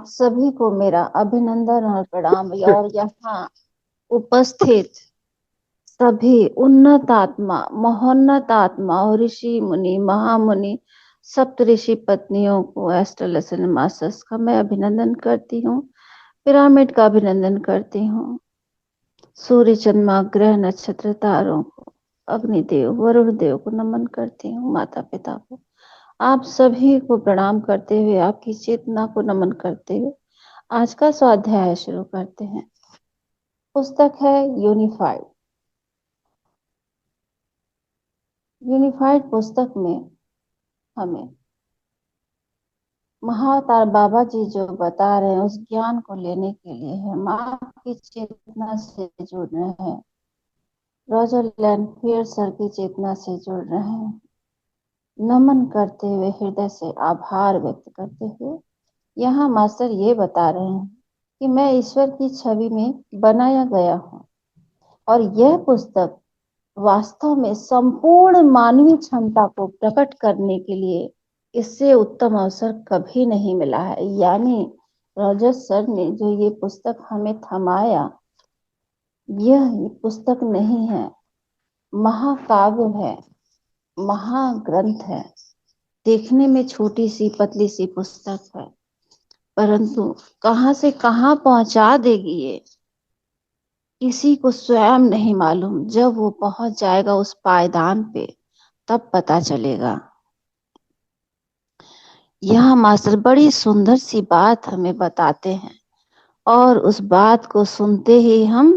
आप सभी को मेरा अभिनंदन और प्रणाम। और यहाँ उपस्थित सभी उन्नत आत्मा, महोन्नत आत्मा और ऋषि मुनि, महामुनि, सप्त ऋषि पत्नियों को एस्ट्रल मास्टर्स का मैं अभिनंदन करती हूँ। पिरामिड का अभिनंदन करती हूँ। सूर्य, चंद्रमा, ग्रह, नक्षत्र, तारों को, अग्निदेव, वरुण देव को नमन करती हूँ। माता पिता को, आप सभी को प्रणाम करते हुए, आपकी चेतना को नमन करते हुए आज का स्वाध्याय शुरू करते हैं। पुस्तक है यूनिफाइड। यूनिफाइड पुस्तक में हमें महाअवतार बाबा जी जो बता रहे हैं उस ज्ञान को लेने के लिए है। माँ की चेतना से जुड़ रहे हैं, रॉजर लैनफेयर सर की चेतना से जुड़ रहे हैं। नमन करते हुए, हृदय से आभार व्यक्त करते हुए यहाँ मास्टर ये बता रहे हैं कि मैं ईश्वर की छवि में बनाया गया हूँ और यह पुस्तक वास्तव में संपूर्ण मानवीय क्षमता को प्रकट करने के लिए इससे उत्तम अवसर कभी नहीं मिला है। यानी रॉजर्स सर ने जो ये पुस्तक हमें थमाया, यह पुस्तक नहीं है, महाकाव्य है, महाग्रंथ है। देखने में छोटी सी पतली सी पुस्तक है, परंतु कहां से कहां पहुंचा देगी ये किसी को स्वयं नहीं मालूम। जब वो पहुंच जाएगा उस पायदान पे तब पता चलेगा। यहाँ मास्टर बड़ी सुंदर सी बात हमें बताते हैं और उस बात को सुनते ही हम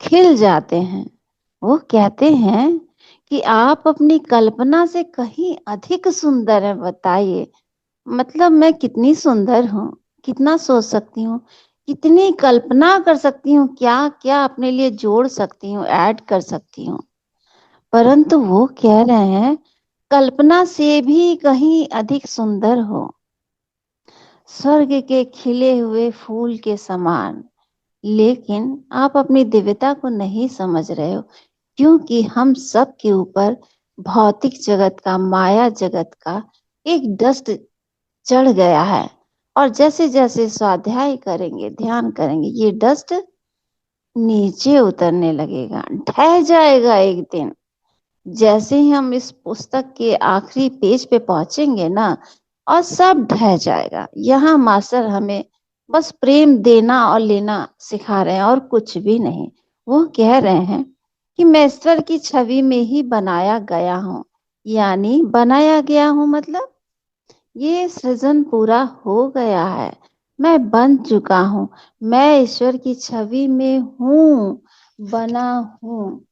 खिल जाते हैं। वो कहते हैं कि आप अपनी कल्पना से कहीं अधिक सुंदर है। बताइए, मतलब मैं कितनी सुंदर हूँ, कितना सोच सकती हूँ, कितनी कल्पना कर सकती हूँ, क्या क्या अपने लिए जोड़ सकती हूँ, ऐड कर सकती हूँ। परंतु वो कह रहे हैं कल्पना से भी कहीं अधिक सुंदर हो, स्वर्ग के खिले हुए फूल के समान। लेकिन आप अपनी दिव्यता को नहीं समझ रहे हो, क्योंकि हम सब के ऊपर भौतिक जगत का, माया जगत का एक डस्ट चढ़ गया है। और जैसे जैसे स्वाध्याय करेंगे, ध्यान करेंगे, ये डस्ट नीचे उतरने लगेगा, ढह जाएगा एक दिन। जैसे ही हम इस पुस्तक के आखिरी पेज पे पहुंचेंगे ना, और सब ढह जाएगा। यहाँ मास्टर हमें बस प्रेम देना और लेना सिखा रहे हैं और कुछ भी नहीं। वो कह रहे हैं कि मैं ईश्वर की छवि में ही बनाया गया हूँ। यानी बनाया गया हूँ मतलब ये सृजन पूरा हो गया है, मैं बन चुका हूँ, मैं ईश्वर की छवि में हूँ, बना हूँ।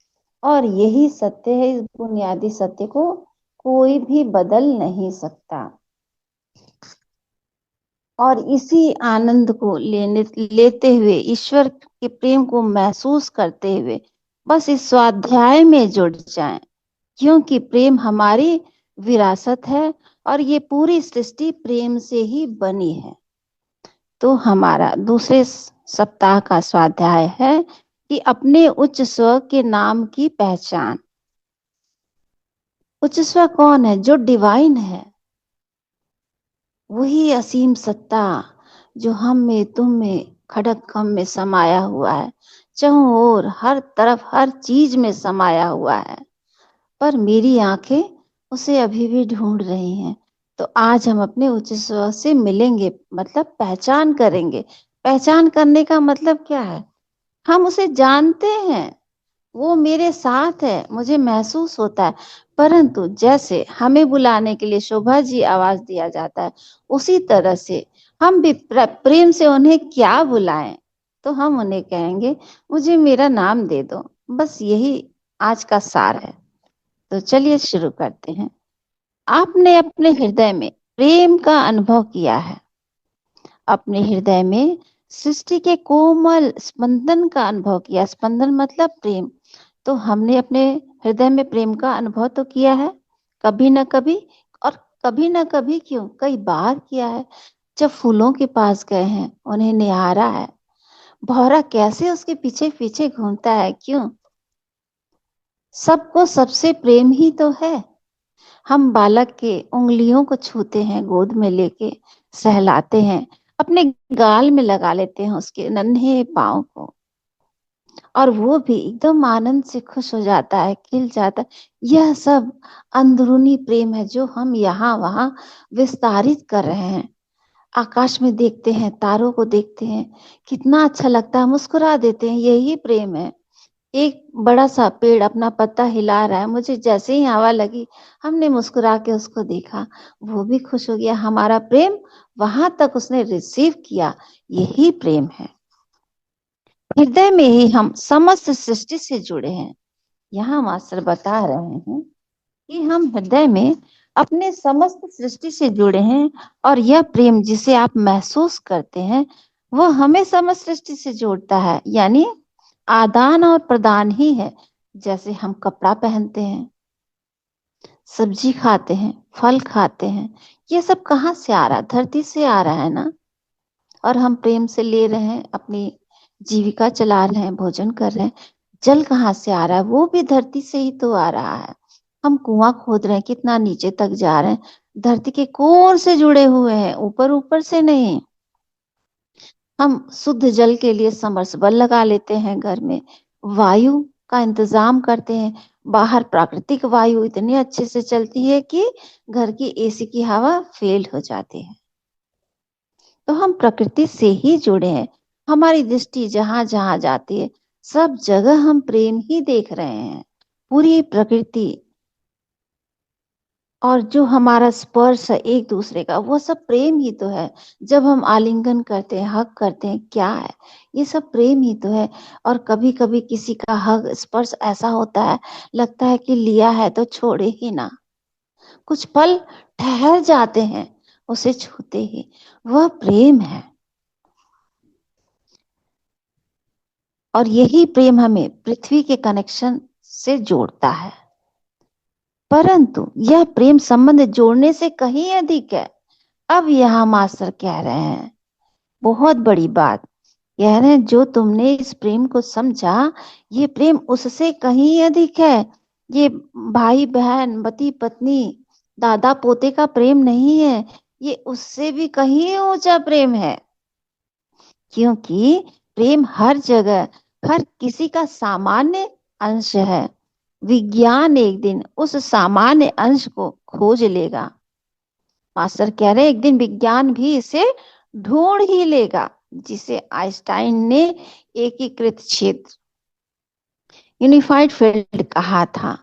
और यही सत्य है। इस बुनियादी सत्य को कोई भी बदल नहीं सकता। और इसी आनंद को लेते हुए, ईश्वर के प्रेम को महसूस करते हुए बस इस स्वाध्याय में जुड़ जाएं, क्योंकि प्रेम हमारी विरासत है और ये पूरी सृष्टि प्रेम से ही बनी है। तो हमारा दूसरे सप्ताह का स्वाध्याय है कि अपने उच्च स्व के नाम की पहचान। उच्च स्व कौन है? जो डिवाइन है, वही असीम सत्ता जो हम में, तुम में, खड़क खम में समाया हुआ है, चारों ओर, हर तरफ, हर चीज में समाया हुआ है। पर मेरी आंखें उसे अभी भी ढूंढ रही हैं। तो आज हम अपने उच्च स्व से मिलेंगे, मतलब पहचान करेंगे। पहचान करने का मतलब क्या है? हम उसे जानते हैं, वो मेरे साथ है, मुझे महसूस होता है। परंतु जैसे हमें बुलाने के लिए शोभा जी आवाज दिया जाता है, उसी तरह से हम भी प्रेम से उन्हें क्या बुलाएं? तो हम उन्हें कहेंगे मुझे मेरा नाम दे दो। बस यही आज का सार है। तो चलिए शुरू करते हैं। आपने अपने हृदय में प्रेम का अनुभव किया है, अपने हृदय में सृष्टि के कोमल स्पंदन का अनुभव किया। स्पंदन मतलब प्रेम। तो हमने अपने हृदय में प्रेम का अनुभव तो किया है कभी ना कभी, और कभी ना कभी क्यों, कई बार किया है। जब फूलों के पास गए हैं, उन्हें निहारा है, भौरा कैसे उसके पीछे पीछे घूमता है, क्यों? सबको सबसे प्रेम ही तो है। हम बालक के उंगलियों को छूते हैं, गोद में लेके सहलाते हैं, अपने गाल में लगा लेते हैं उसके नन्हे पाँव को, और वो भी एकदम आनंद से खुश हो जाता है, खिल जाता है। यह सब अंदरूनी प्रेम है जो हम यहाँ वहां विस्तारित कर रहे हैं। आकाश में देखते हैं, तारों को देखते हैं, कितना अच्छा लगता है, मुस्कुरा देते हैं, यही प्रेम है। एक बड़ा सा पेड़ अपना पत्ता हिला रहा है, मुझे जैसे ही हवा लगी, हमने मुस्कुरा के उसको देखा, वो भी खुश हो गया, हमारा प्रेम वहां तक उसने रिसीव किया। यही प्रेम है। हृदय में ही हम समस्त सृष्टि से जुड़े हैं। यहाँ मास्टर बता रहे हैं कि हम हृदय में अपने समस्त सृष्टि से जुड़े हैं, और यह प्रेम जिसे आप महसूस करते हैं वह हमें समस्त सृष्टि से जोड़ता है। यानी आदान और प्रदान ही है। जैसे हम कपड़ा पहनते हैं, सब्जी खाते हैं, फल खाते हैं, ये सब कहाँ से आ रहा है? धरती से आ रहा है ना। और हम प्रेम से ले रहे हैं, अपनी जीविका चला रहे हैं, भोजन कर रहे हैं। जल कहाँ से आ रहा है? वो भी धरती से ही तो आ रहा है। हम कुआं खोद रहे हैं, कितना नीचे तक जा रहे हैं, धरती के कोर से जुड़े हुए हैं, ऊपर ऊपर से नहीं। हम शुद्ध जल के लिए समरसेबल लगा लेते हैं घर में, वायु का इंतजाम करते हैं। बाहर प्राकृतिक वायु इतनी अच्छे से चलती है कि घर की एसी की हवा फेल हो जाती है। तो हम प्रकृति से ही जुड़े हैं। हमारी दृष्टि जहां जहां जाती है, सब जगह हम प्रेम ही देख रहे हैं। पूरी प्रकृति और जो हमारा स्पर्श है एक दूसरे का, वो सब प्रेम ही तो है। जब हम आलिंगन करते हैं, हग करते हैं, क्या है? ये सब प्रेम ही तो है। और कभी कभी किसी का हग स्पर्श ऐसा होता है, लगता है कि लिया है तो छोड़े ही ना। कुछ पल ठहर जाते हैं उसे छूते ही। वह प्रेम है। और यही प्रेम हमें पृथ्वी के कनेक्शन से जोड़ता है। परंतु यह प्रेम संबंध जोड़ने से कहीं अधिक है। अब यहाँ मास्टर कह रहे हैं बहुत बड़ी बात। कह रहे हैं जो तुमने इस प्रेम को समझा, ये प्रेम उससे कहीं अधिक है। ये भाई बहन, पति पत्नी, दादा पोते का प्रेम नहीं है, ये उससे भी कहीं ऊंचा प्रेम है। क्योंकि प्रेम हर जगह, हर किसी का सामान्य अंश है। विज्ञान एक दिन उस सामान्य अंश को खोज लेगा। मास्टर कह रहे हैं एक दिन विज्ञान भी इसे ढूंढ ही लेगा, जिसे आइंस्टाइन ने एकीकृत क्षेत्र, यूनिफाइड फील्ड कहा था।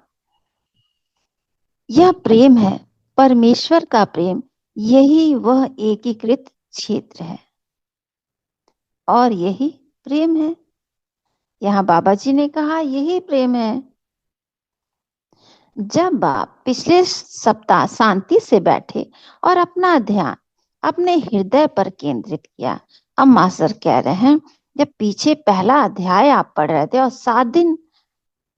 यह प्रेम है, परमेश्वर का प्रेम। यही वह एकीकृत क्षेत्र है और यही प्रेम है। यहाँ बाबा जी ने कहा यही प्रेम है। जब आप पिछले सप्ताह शांति से बैठे और अपना ध्यान अपने हृदय पर केंद्रित किया, अब मास्टर कह रहे हैं जब पीछे पहला अध्याय आप पढ़ रहे थे और 7 दिन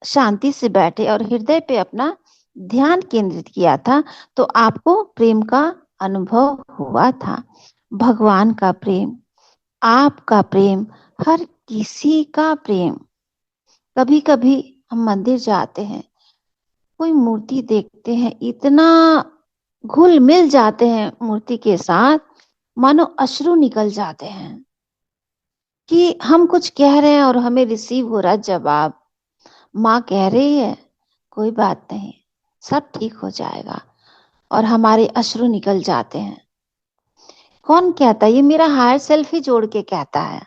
शांति से बैठे और हृदय पे अपना ध्यान केंद्रित किया था, तो आपको प्रेम का अनुभव हुआ था। भगवान का प्रेम, आपका प्रेम, हर किसी का प्रेम। कभी कभी हम मंदिर जाते हैं, कोई मूर्ति देखते हैं, इतना घुल मिल जाते हैं मूर्ति के साथ, मानो अश्रु निकल जाते हैं कि हम कुछ कह रहे हैं और हमें रिसीव हो रहा जवाब। माँ कह रही है कोई बात नहीं, सब ठीक हो जाएगा, और हमारे अश्रु निकल जाते हैं। कौन कहता है? ये मेरा हायर सेल्फ ही जोड़ के कहता है।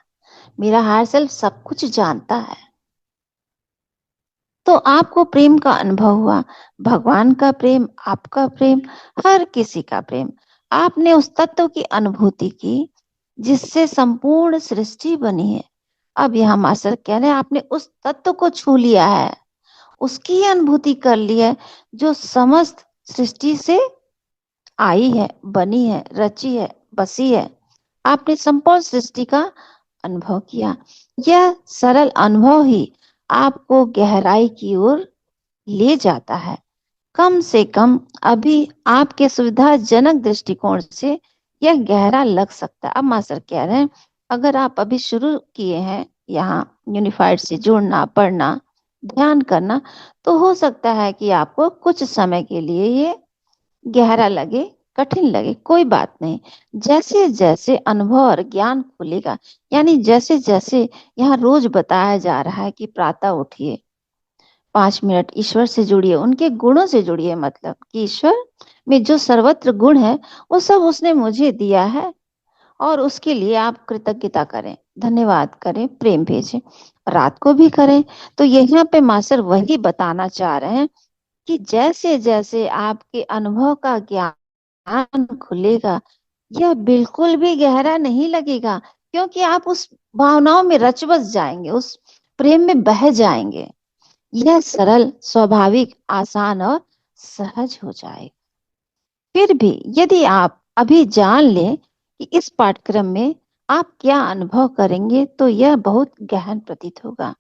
मेरा हायर सेल्फ सब कुछ जानता है। तो आपको प्रेम का अनुभव हुआ, भगवान का प्रेम, आपका प्रेम, हर किसी का प्रेम। आपने उस तत्व की अनुभूति की जिससे संपूर्ण सृष्टि बनी है। अब यहाँ मास्टर कह रहे हैं आपने उस तत्व को छू लिया है, उसकी अनुभूति कर ली है जो समस्त सृष्टि से आई है, बनी है, रची है, बसी है। आपने संपूर्ण सृष्टि का अनुभव किया। यह सरल अनुभव ही आपको गहराई की ओर ले जाता है। कम से कम अभी आपके सुविधाजनक दृष्टिकोण से यह गहरा लग सकता है। अब मास्टर कह रहे हैं अगर आप अभी शुरू किए हैं यहाँ यूनिफाइड से जुड़ना, पढ़ना, ध्यान करना, तो हो सकता है कि आपको कुछ समय के लिए ये गहरा लगे, कठिन लगे कोई बात नहीं। जैसे जैसे अनुभव और ज्ञान खुलेगा, यानी जैसे जैसे यहाँ रोज बताया जा रहा है कि प्रातः उठिए, 5 मिनट ईश्वर से जुड़िए, उनके गुणों से जुड़िए, मतलब कि ईश्वर में जो सर्वत्र गुण है वो सब उसने मुझे दिया है, और उसके लिए आप कृतज्ञता करें, धन्यवाद करें, प्रेम भेजें, रात को भी करें। तो यहाँ पे मास्टर वही बताना चाह रहे हैं कि जैसे जैसे आपके अनुभव का ज्ञान खुलेगा, यह बिल्कुल भी गहरा नहीं लगेगा, क्योंकि आप उस भावनाओं में रच बस जाएंगे, उस प्रेम में बह जाएंगे। यह सरल, स्वाभाविक, आसान और सहज हो जाएगा। फिर भी यदि आप अभी जान लें कि इस पाठ्यक्रम में आप क्या अनुभव करेंगे, तो यह बहुत गहन प्रतीत होगा।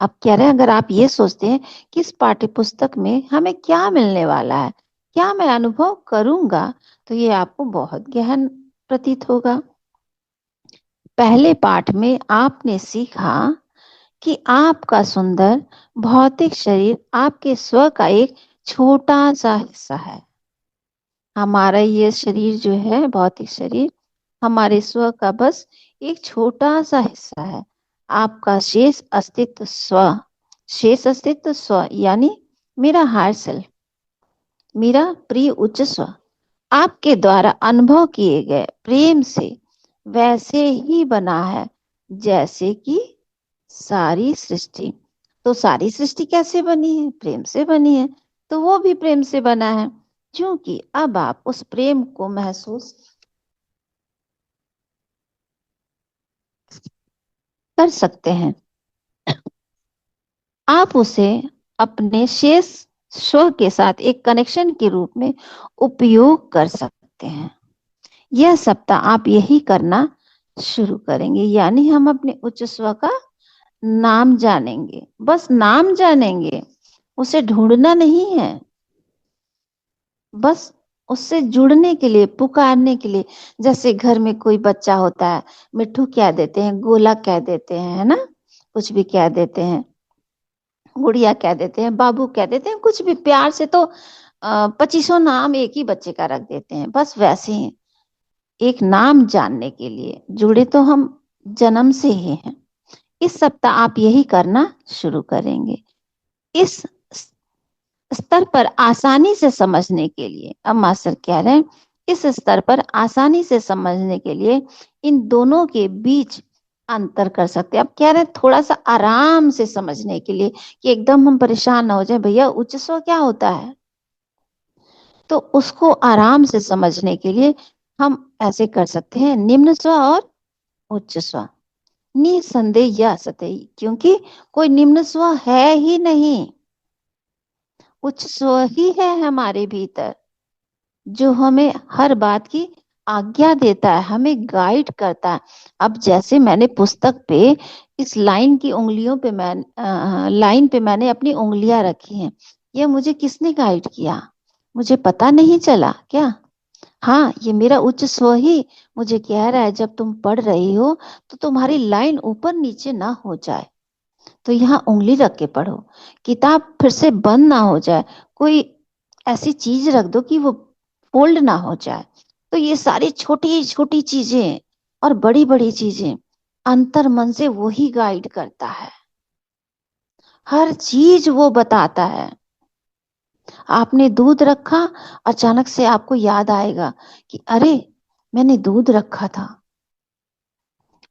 आप कह रहे हैं, अगर आप ये सोचते हैं कि इस पाठ्य पुस्तक में हमें क्या मिलने वाला है, क्या मैं अनुभव करूंगा, तो ये आपको बहुत गहन प्रतीत होगा। पहले पाठ में आपने सीखा कि आपका सुंदर भौतिक शरीर आपके स्व का एक छोटा सा हिस्सा है। हमारा ये शरीर जो है, भौतिक शरीर, हमारे स्व का बस एक छोटा सा हिस्सा है। आपका शेष अस्तित्व स्व, यानी मेरा हायर सेल्फ, मेरा प्रिय उच्च स्व, आपके द्वारा अनुभव किए गए प्रेम से वैसे ही बना है जैसे कि सारी सृष्टि। तो सारी सृष्टि कैसे बनी है? प्रेम से बनी है। तो वो भी प्रेम से बना है, क्योंकि अब आप उस प्रेम को महसूस कर सकते हैं। आप उसे अपने शेष स्व के साथ एक कनेक्शन के रूप में उपयोग कर सकते हैं। यह सप्ताह आप यही करना शुरू करेंगे, यानी हम अपने उच्च स्व का नाम जानेंगे, बस नाम जानेंगे, उसे ढूंढना नहीं है, बस उससे जुड़ने के लिए, पुकारने के लिए। जैसे घर में कोई बच्चा होता है, मिट्ठू कह देते हैं, गोला कह देते हैं, है ना, कुछ भी कह देते हैं, गुड़िया कह देते हैं, बाबू कह देते हैं, कुछ भी प्यार से तो 25 नाम एक ही बच्चे का रख देते हैं। बस वैसे ही एक नाम जानने के लिए जुड़े तो हम जन्म से ही हैं। इस सप्ताह आप यही करना शुरू करेंगे। इस स्तर पर आसानी से समझने के लिए, अब मास्टर कह रहे हैं, इस स्तर पर आसानी से समझने के लिए इन दोनों के बीच अंतर कर सकते हैं। अब कह रहे हैं थोड़ा सा आराम से समझने के लिए, कि एकदम हम परेशान ना हो जाए, भैया उच्च स्व क्या होता है, तो उसको आराम से समझने के लिए हम ऐसे कर सकते हैं, निम्न स्व और उच्च स्व। निसंदेह यह सत्य, क्योंकि कोई निम्न स्व है ही नहीं, उच्च स्व ही है हमारे भीतर, जो हमें हर बात की आज्ञा देता है, हमें गाइड करता है। अब जैसे मैंने पुस्तक पे इस लाइन की उंगलियों पे लाइन पे मैंने अपनी उंगलियां रखी हैं, ये मुझे किसने गाइड किया? मुझे पता नहीं चला क्या? हाँ, ये मेरा उच्च स्व ही मुझे कह रहा है, जब तुम पढ़ रही हो तो तुम्हारी लाइन ऊपर नीचे ना हो जाए, तो यहाँ उंगली रख के पढ़ो, किताब फिर से बंद ना हो जाए, कोई ऐसी चीज रख दो कि वो फोल्ड ना हो जाए। तो ये सारी छोटी छोटी चीजें और बड़ी बड़ी चीजें अंतर मन से वो ही गाइड करता है, हर चीज वो बताता है। आपने दूध रखा, अचानक से आपको याद आएगा कि अरे मैंने दूध रखा था,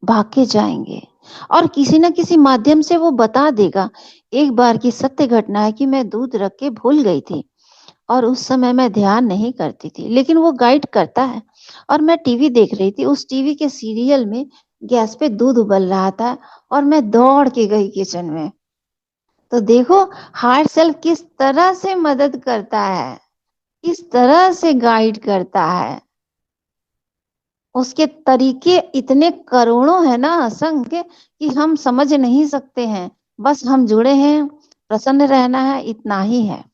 भाग के जाएंगे और किसी न किसी माध्यम से वो बता देगा। एक बार की सत्य घटना है कि मैं दूध रख के भूल गई थी, और उस समय मैं ध्यान नहीं करती थी, लेकिन वो गाइड करता है। और मैं टीवी देख रही थी, उस टीवी के सीरियल में गैस पे दूध उबल रहा था, और मैं दौड़ के गई किचन में। तो देखो हार्ट सेल किस तरह से मदद करता है, किस तरह से गाइड करता है। उसके तरीके इतने करोड़ों है ना, असंख्य, कि हम समझ नहीं सकते हैं। बस हम जुड़े हैं, प्रसन्न रहना है, इतना ही है।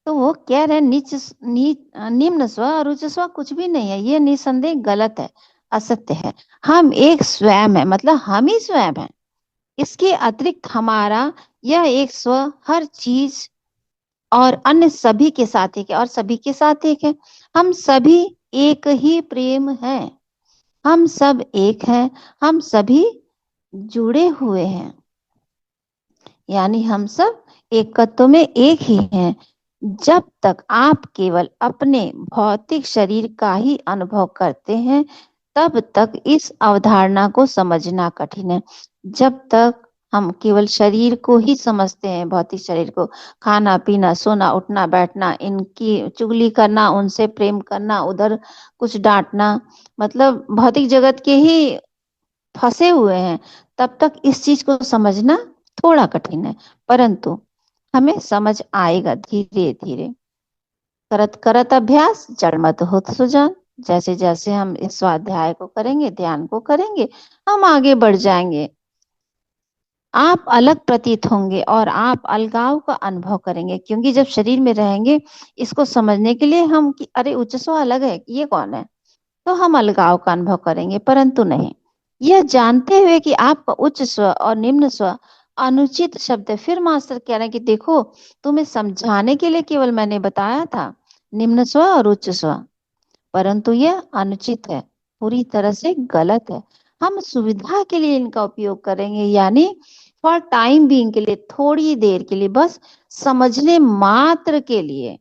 तो वो कह रहे हैं निम्न स्व और उच्च स्व कुछ भी नहीं है, ये निसंदेह गलत है, असत्य है। हम एक स्वयं है, मतलब हम ही स्वयं है। इसके अतिरिक्त हमारा यह एक स्व हर चीज और अन्य सभी के साथ एक है, और सभी के साथ एक है। हम सभी एक ही प्रेम है, हम सब एक हैं, हम सभी जुड़े हुए हैं, यानी हम सब एकत्व में एक ही हैं। जब तक आप केवल अपने भौतिक शरीर का ही अनुभव करते हैं, तब तक इस अवधारणा को समझना कठिन है। जब तक हम केवल शरीर को ही समझते हैं, भौतिक शरीर को, खाना पीना सोना उठना बैठना, इनकी चुगली करना, उनसे प्रेम करना, उधर कुछ डांटना, मतलब भौतिक जगत के ही फंसे हुए हैं, तब तक इस चीज को समझना थोड़ा कठिन है। परंतु हमें समझ आएगा धीरे धीरे। करत करत अभ्यास जड़मत होत सुजान। जैसे जैसे हम इस स्वाध्याय को करेंगे, ध्यान को करेंगे, हम आगे बढ़ जाएंगे। आप अलग प्रतीत होंगे और आप अलगाव का अनुभव करेंगे, क्योंकि जब शरीर में रहेंगे, इसको समझने के लिए हम कि अरे उच्च स्व अलग है, ये कौन है, तो हम अलगाव का अनुभव करेंगे। परंतु नहीं, यह जानते हुए कि आपका उच्च स्व और निम्न स्व अनुचित शब्द है। फिर मास्टर कह रहे हैं कि देखो, तुम्हें समझाने के लिए केवल मैंने बताया था निम्न स्व और उच्च स्व, परंतु यह अनुचित है, पूरी तरह से गलत है। हम सुविधा के लिए इनका उपयोग करेंगे, यानी फॉर टाइम बीइंग के लिए, थोड़ी देर के लिए, बस समझने मात्र के लिए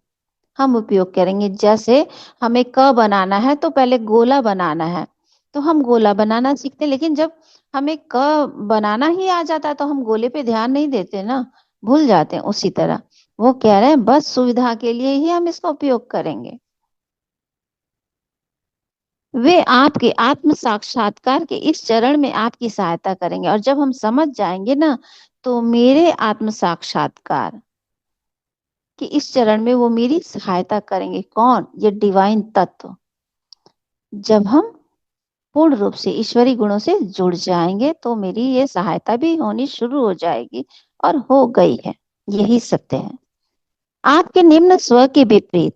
हम उपयोग करेंगे। जैसे हमें क बनाना है तो पहले गोला बनाना है, तो हम गोला बनाना सीखते हैं, लेकिन जब हमें क बनाना ही आ जाता है तो हम गोले पे ध्यान नहीं देते ना, भूल जाते हैं। उसी तरह वो कह रहे हैं बस सुविधा के लिए ही हम इसका उपयोग करेंगे। वे आपके आत्म साक्षात्कार के इस चरण में आपकी सहायता करेंगे, और जब हम समझ जाएंगे ना, तो मेरे आत्म साक्षात्कार कि इस चरण में वो मेरी सहायता करेंगे। कौन? ये डिवाइन तत्व। जब हम पूर्ण रूप से ईश्वरी गुणों से जुड़ जाएंगे, तो मेरी ये सहायता भी होनी शुरू हो जाएगी, और हो गई है। यही सत्य है। आपके निम्न स्व के विपरीत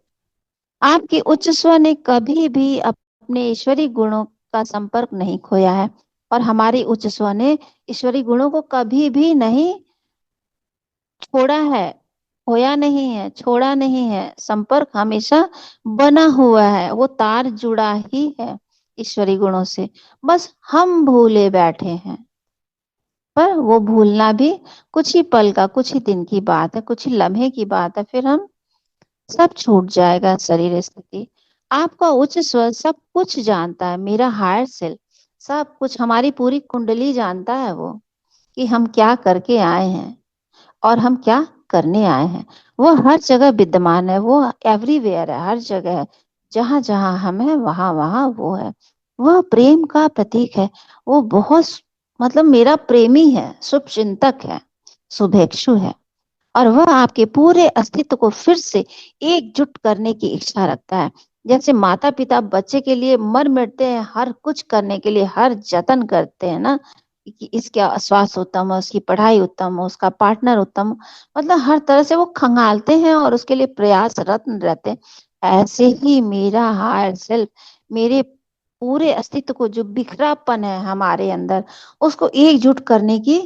आपके उच्च स्व ने कभी भी अपने ईश्वरी गुणों का संपर्क नहीं खोया है, और हमारे उच्च स्व ने ईश्वरी गुणों को कभी भी नहीं छोड़ा है, खोया नहीं है, छोड़ा नहीं है। संपर्क हमेशा बना हुआ है, वो तार जुड़ा ही है ईश्वरी गुणों से। बस हम भूले बैठे हैं, पर वो भूलना भी कुछ ही पल का, कुछ ही दिन की बात है, कुछ ही लम्हे की बात है, फिर हम सब छूट जाएगा शरीर स्थिति। आपका उच्च स्व सब कुछ जानता है, मेरा हायर सेल्फ सब कुछ, हमारी पूरी कुंडली जानता है वो, कि हम क्या करके आए हैं और हम क्या करने आए हैं। वो हर जगह विद्यमान है, वो एवरीवेयर है, हर जगह है। जहां जहां हम हैं वहां वहां वो है। वह प्रेम का प्रतीक है। वो बहुत, मतलब मेरा प्रेमी है, शुभ चिंतक है, शुभेक्षु है, और वह आपके पूरे अस्तित्व को फिर से एकजुट करने की इच्छा रखता है। जैसे माता पिता बच्चे के लिए मर मिटते हैं, हर कुछ करने के लिए हर जतन करते हैं ना, कि इसका स्वास्थ्य उत्तम हो, उसकी पढ़ाई उत्तम हो, उसका पार्टनर उत्तम हो, मतलब हर तरह से वो खंगालते हैं और उसके लिए प्रयासरत रहते हैं। ऐसे ही मेरा हायर सेल्फ मेरे पूरे अस्तित्व को, जो बिखरापन है हमारे अंदर, उसको एकजुट करने की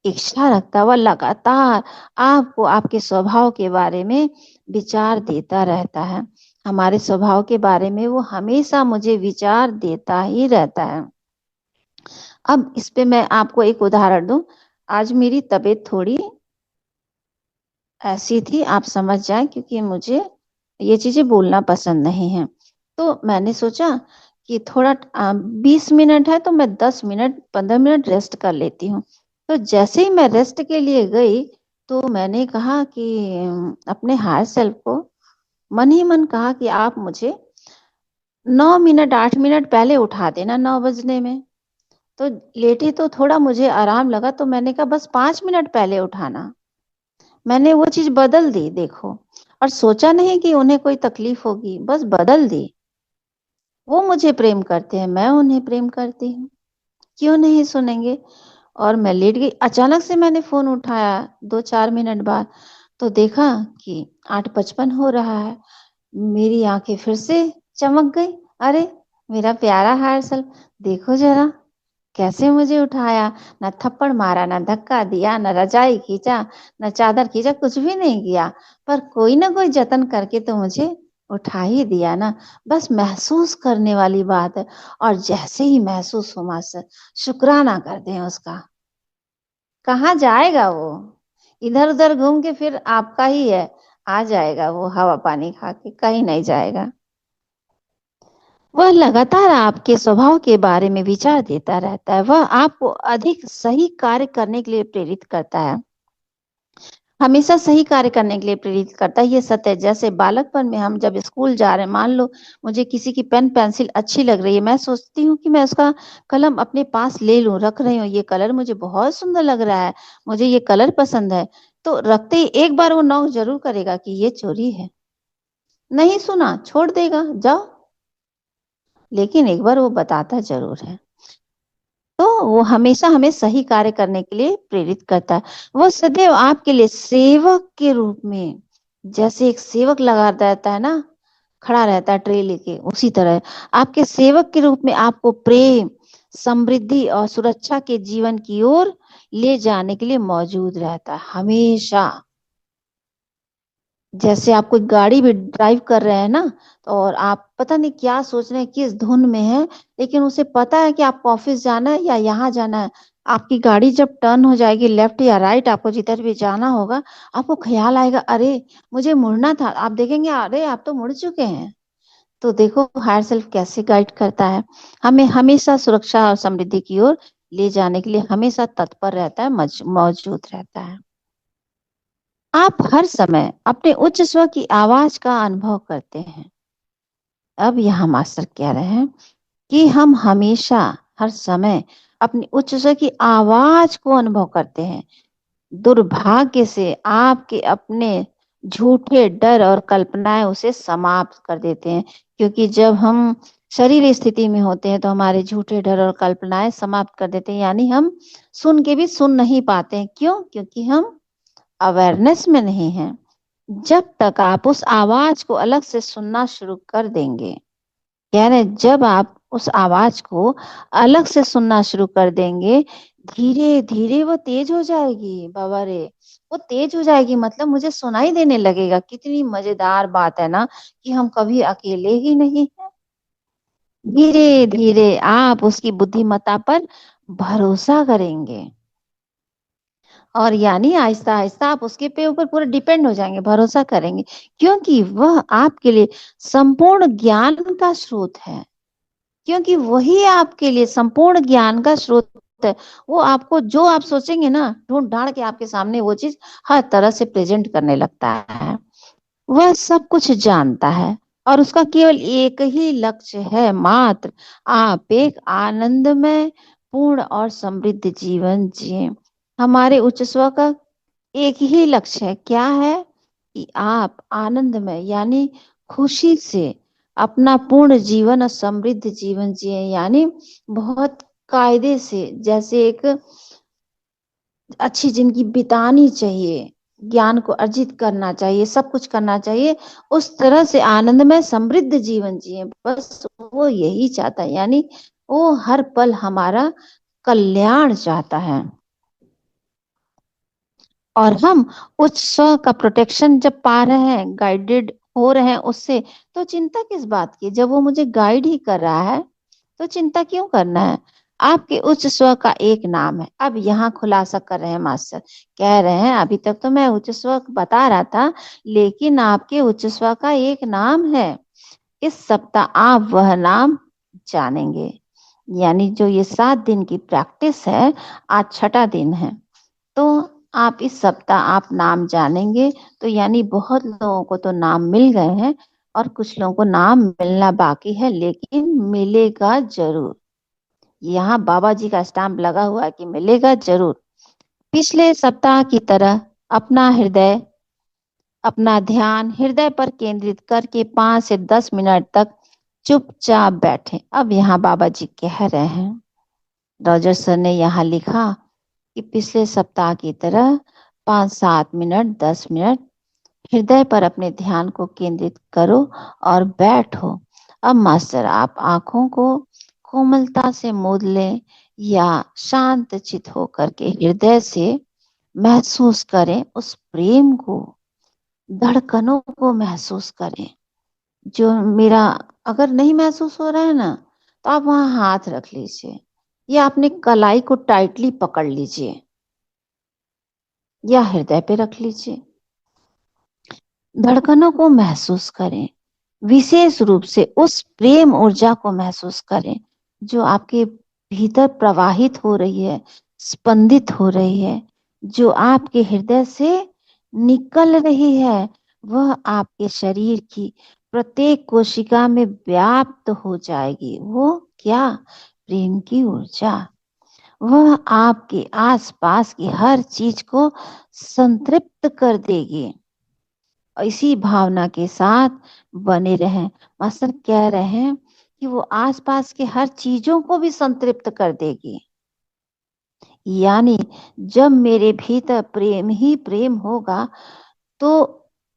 इच्छा रखता है। वह लगातार आपको आपके स्वभाव के बारे में विचार देता रहता है। हमारे स्वभाव के बारे में वो हमेशा मुझे विचार देता ही रहता है। अब इस पे मैं आपको एक उदाहरण दूं। आज मेरी तबीयत थोड़ी ऐसी थी, आप समझ जाए, क्योंकि मुझे ये चीजें बोलना पसंद नहीं है। तो मैंने सोचा कि थोड़ा 20 मिनट है तो मैं 10 मिनट 15 मिनट रेस्ट कर लेती हूँ। तो जैसे ही मैं रेस्ट के लिए गई, तो मैंने कहा कि अपने हायर सेल्फ को मन ही मन कहा कि आप मुझे 9 मिनट 8 मिनट पहले उठा देना, 9 बजने में। तो लेटी तो थोड़ा मुझे आराम लगा, तो मैंने कहा बस 5 मिनट पहले उठाना। मैंने वो चीज बदल दी, देखो। और सोचा नहीं कि उन्हें कोई तकलीफ होगी, बस बदल दी। वो मुझे प्रेम करते हैं, मैं उन्हें प्रेम करती हूँ, क्यों नहीं सुनेंगे। और मैं लेट गई। अचानक से मैंने फोन उठाया 2-4 मिनट बाद, तो देखा कि 8:55 हो रहा है। मेरी आंखें फिर से चमक गई। अरे मेरा प्यारा हार्सल, देखो जरा, कैसे मुझे उठाया, न थप्पड़ मारा, न धक्का दिया, न रजाई खींचा, न चादर खींचा, कुछ भी नहीं किया, पर कोई ना कोई जतन करके तो मुझे उठा ही दिया ना। बस महसूस करने वाली बात है। और जैसे ही महसूस हो मास्टर, शुक्राना कर दें उसका। कहाँ जाएगा वो, इधर उधर घूम के फिर आपका ही है, आ जाएगा वो हवा पानी खा के, कहीं नहीं जाएगा। वह लगातार आपके स्वभाव के बारे में विचार देता रहता है। वह आपको अधिक सही कार्य करने के लिए प्रेरित करता है, हमेशा सही कार्य करने के लिए प्रेरित करता है। ये सत्य है। जैसे बालकपन में हम जब स्कूल जा रहे हैं, मान लो मुझे किसी की पेन पेंसिल अच्छी लग रही है, मैं सोचती हूँ कि मैं उसका कलम अपने पास ले लूं, रख रही हूँ, ये कलर मुझे बहुत सुंदर लग रहा है, मुझे ये कलर पसंद है। तो रखते ही एक बार वो नॉक जरूर करेगा कि ये चोरी है। नहीं सुना, छोड़ देगा, जाओ। लेकिन एक बार वो बताता जरूर है। तो वो हमेशा हमें सही कार्य करने के लिए प्रेरित करता है। वो सदैव आपके लिए सेवक के रूप में, जैसे एक सेवक लगा रहता है ना, खड़ा रहता है ट्रे लेके, उसी तरह आपके सेवक के रूप में आपको प्रेम, समृद्धि और सुरक्षा के जीवन की ओर ले जाने के लिए मौजूद रहता है हमेशा। जैसे आप कोई गाड़ी भी ड्राइव कर रहे हैं ना, और आप पता नहीं क्या सोच रहे हैं, किस धुन में है, लेकिन उसे पता है कि आपको ऑफिस जाना है या यहाँ जाना है। आपकी गाड़ी जब टर्न हो जाएगी लेफ्ट या राइट, आपको जिधर भी जाना होगा, आपको ख्याल आएगा, अरे मुझे मुड़ना था, आप देखेंगे अरे आप तो मुड़ चुके हैं। तो देखो हायर सेल्फ कैसे गाइड करता है, हमें हमेशा सुरक्षा और समृद्धि की ओर ले जाने के लिए हमेशा तत्पर रहता है, मौजूद रहता है। आप हर समय अपने उच्च स्वर की आवाज का अनुभव करते हैं। अब यहाँ मास्टर कह रहे हैं कि हम हमेशा हर समय अपनी उच्च स्वर की आवाज को अनुभव करते हैं। दुर्भाग्य से आपके अपने झूठे डर और कल्पनाएं उसे समाप्त कर देते हैं, क्योंकि जब हम शरीर स्थिति में होते हैं तो हमारे झूठे डर और कल्पनाएं समाप्त कर देते हैं, यानी हम सुन के भी सुन नहीं पाते हैं। क्यों? क्योंकि हम अवेयरनेस में नहीं है। जब तक आप उस आवाज को अलग से सुनना शुरू कर देंगे, कह रहे जब आप उस आवाज को अलग से सुनना शुरू कर देंगे, धीरे धीरे वो तेज हो जाएगी। बाबा रे, वो तेज हो जाएगी, मतलब मुझे सुनाई देने लगेगा। कितनी मजेदार बात है ना, कि हम कभी अकेले ही नहीं हैं। धीरे धीरे आप उसकी बुद्धिमत्ता पर भरोसा करेंगे, और यानी आहिस्ता आहिस्ता आप उसके पे ऊपर पूरा डिपेंड हो जाएंगे, भरोसा करेंगे, क्योंकि वह आपके लिए संपूर्ण ज्ञान का स्रोत है। क्योंकि वही आपके लिए संपूर्ण ज्ञान का स्रोत है। वो आपको जो आप सोचेंगे ना, ढूंढ ढांड के आपके सामने वो चीज हर तरह से प्रेजेंट करने लगता है। वह सब कुछ जानता है, और उसका केवल एक ही लक्ष्य है मात्र, आप एक आनंदमय, पूर्ण और समृद्ध जीवन जिए। हमारे उच्च स्व का एक ही लक्ष्य है, क्या है? कि आप आनंदमय यानी खुशी से अपना पूर्ण जीवन और समृद्ध जीवन जिए, यानी बहुत कायदे से, जैसे एक अच्छी जिंदगी बितानी चाहिए, ज्ञान को अर्जित करना चाहिए, सब कुछ करना चाहिए, उस तरह से आनंदमय समृद्ध जीवन जिए। बस वो यही चाहता है, यानी वो हर पल हमारा कल्याण चाहता है। और हम उच्च स्व का प्रोटेक्शन जब पा रहे हैं, गाइडेड हो रहे हैं उससे, तो चिंता किस बात की? जब वो मुझे गाइड ही कर रहा है तो चिंता क्यों करना है? आपके उच्च स्व का एक नाम है। अब यहाँ खुलासा कर रहे हैं मास्टर, कह रहे हैं अभी तक तो मैं उच्च स्व बता रहा था, लेकिन आपके उच्च स्व का एक नाम है। इस सप्ताह आप वह नाम जानेंगे। यानी जो ये 7 दिन की प्रैक्टिस है, आज छठा दिन है, तो आप इस सप्ताह आप नाम जानेंगे। तो यानी बहुत लोगों को तो नाम मिल गए हैं, और कुछ लोगों को नाम मिलना बाकी है, लेकिन मिलेगा जरूर। यहाँ बाबा जी का स्टैम्प लगा हुआ है कि मिलेगा जरूर। पिछले सप्ताह की तरह अपना हृदय, अपना ध्यान हृदय पर केंद्रित करके 5 से 10 मिनट तक चुपचाप बैठे। अब यहाँ बाबा जी कह रहे हैं, रॉजर सर ने यहाँ लिखा कि पिछले सप्ताह की तरह 5, 7 मिनट, 10 मिनट हृदय पर अपने ध्यान को केंद्रित करो और बैठो। अब मास्टर आप आंखों को कोमलता से मूंद लें, या शांत चित होकर के हृदय से महसूस करें उस प्रेम को, धड़कनों को महसूस करें। जो मेरा अगर नहीं महसूस हो रहा है ना, तो आप वहां हाथ रख लीजिए या अपने कलाई को टाइटली पकड़ लीजिए या हृदय पे रख लीजिए। धड़कनों को महसूस करें, विशेष रूप से उस प्रेम ऊर्जा को महसूस करें जो आपके भीतर प्रवाहित हो रही है, स्पंदित हो रही है, जो आपके हृदय से निकल रही है। वह आपके शरीर की प्रत्येक कोशिका में व्याप्त हो जाएगी। वो क्या? प्रेम की ऊर्जा। वह आपके आसपास की हर चीज को संतृप्त कर देगी। इसी भावना के साथ बने रहें। मास्टर कह रहे हैं कि वो आसपास के हर चीजों को भी संतृप्त कर देगी। यानी जब मेरे भीतर प्रेम ही प्रेम होगा तो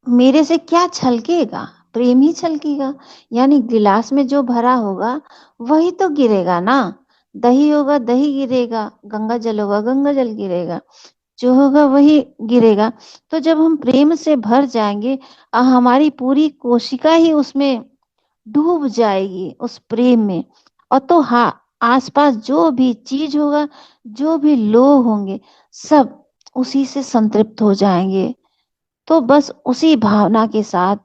मेरे से क्या छलकेगा? प्रेम ही छलकेगा। यानी गिलास में जो भरा होगा वही तो गिरेगा ना। दही होगा दही गिरेगा, गंगा जल होगा गंगा जल गिरेगा, जो होगा वही गिरेगा। तो जब हम प्रेम से भर जाएंगे, हमारी पूरी कोशिका ही उसमें डूब जाएगी, उस प्रेम में। और तो हाँ, आसपास जो भी चीज होगा, जो भी लोग होंगे, सब उसी से संतृप्त हो जाएंगे। तो बस उसी भावना के साथ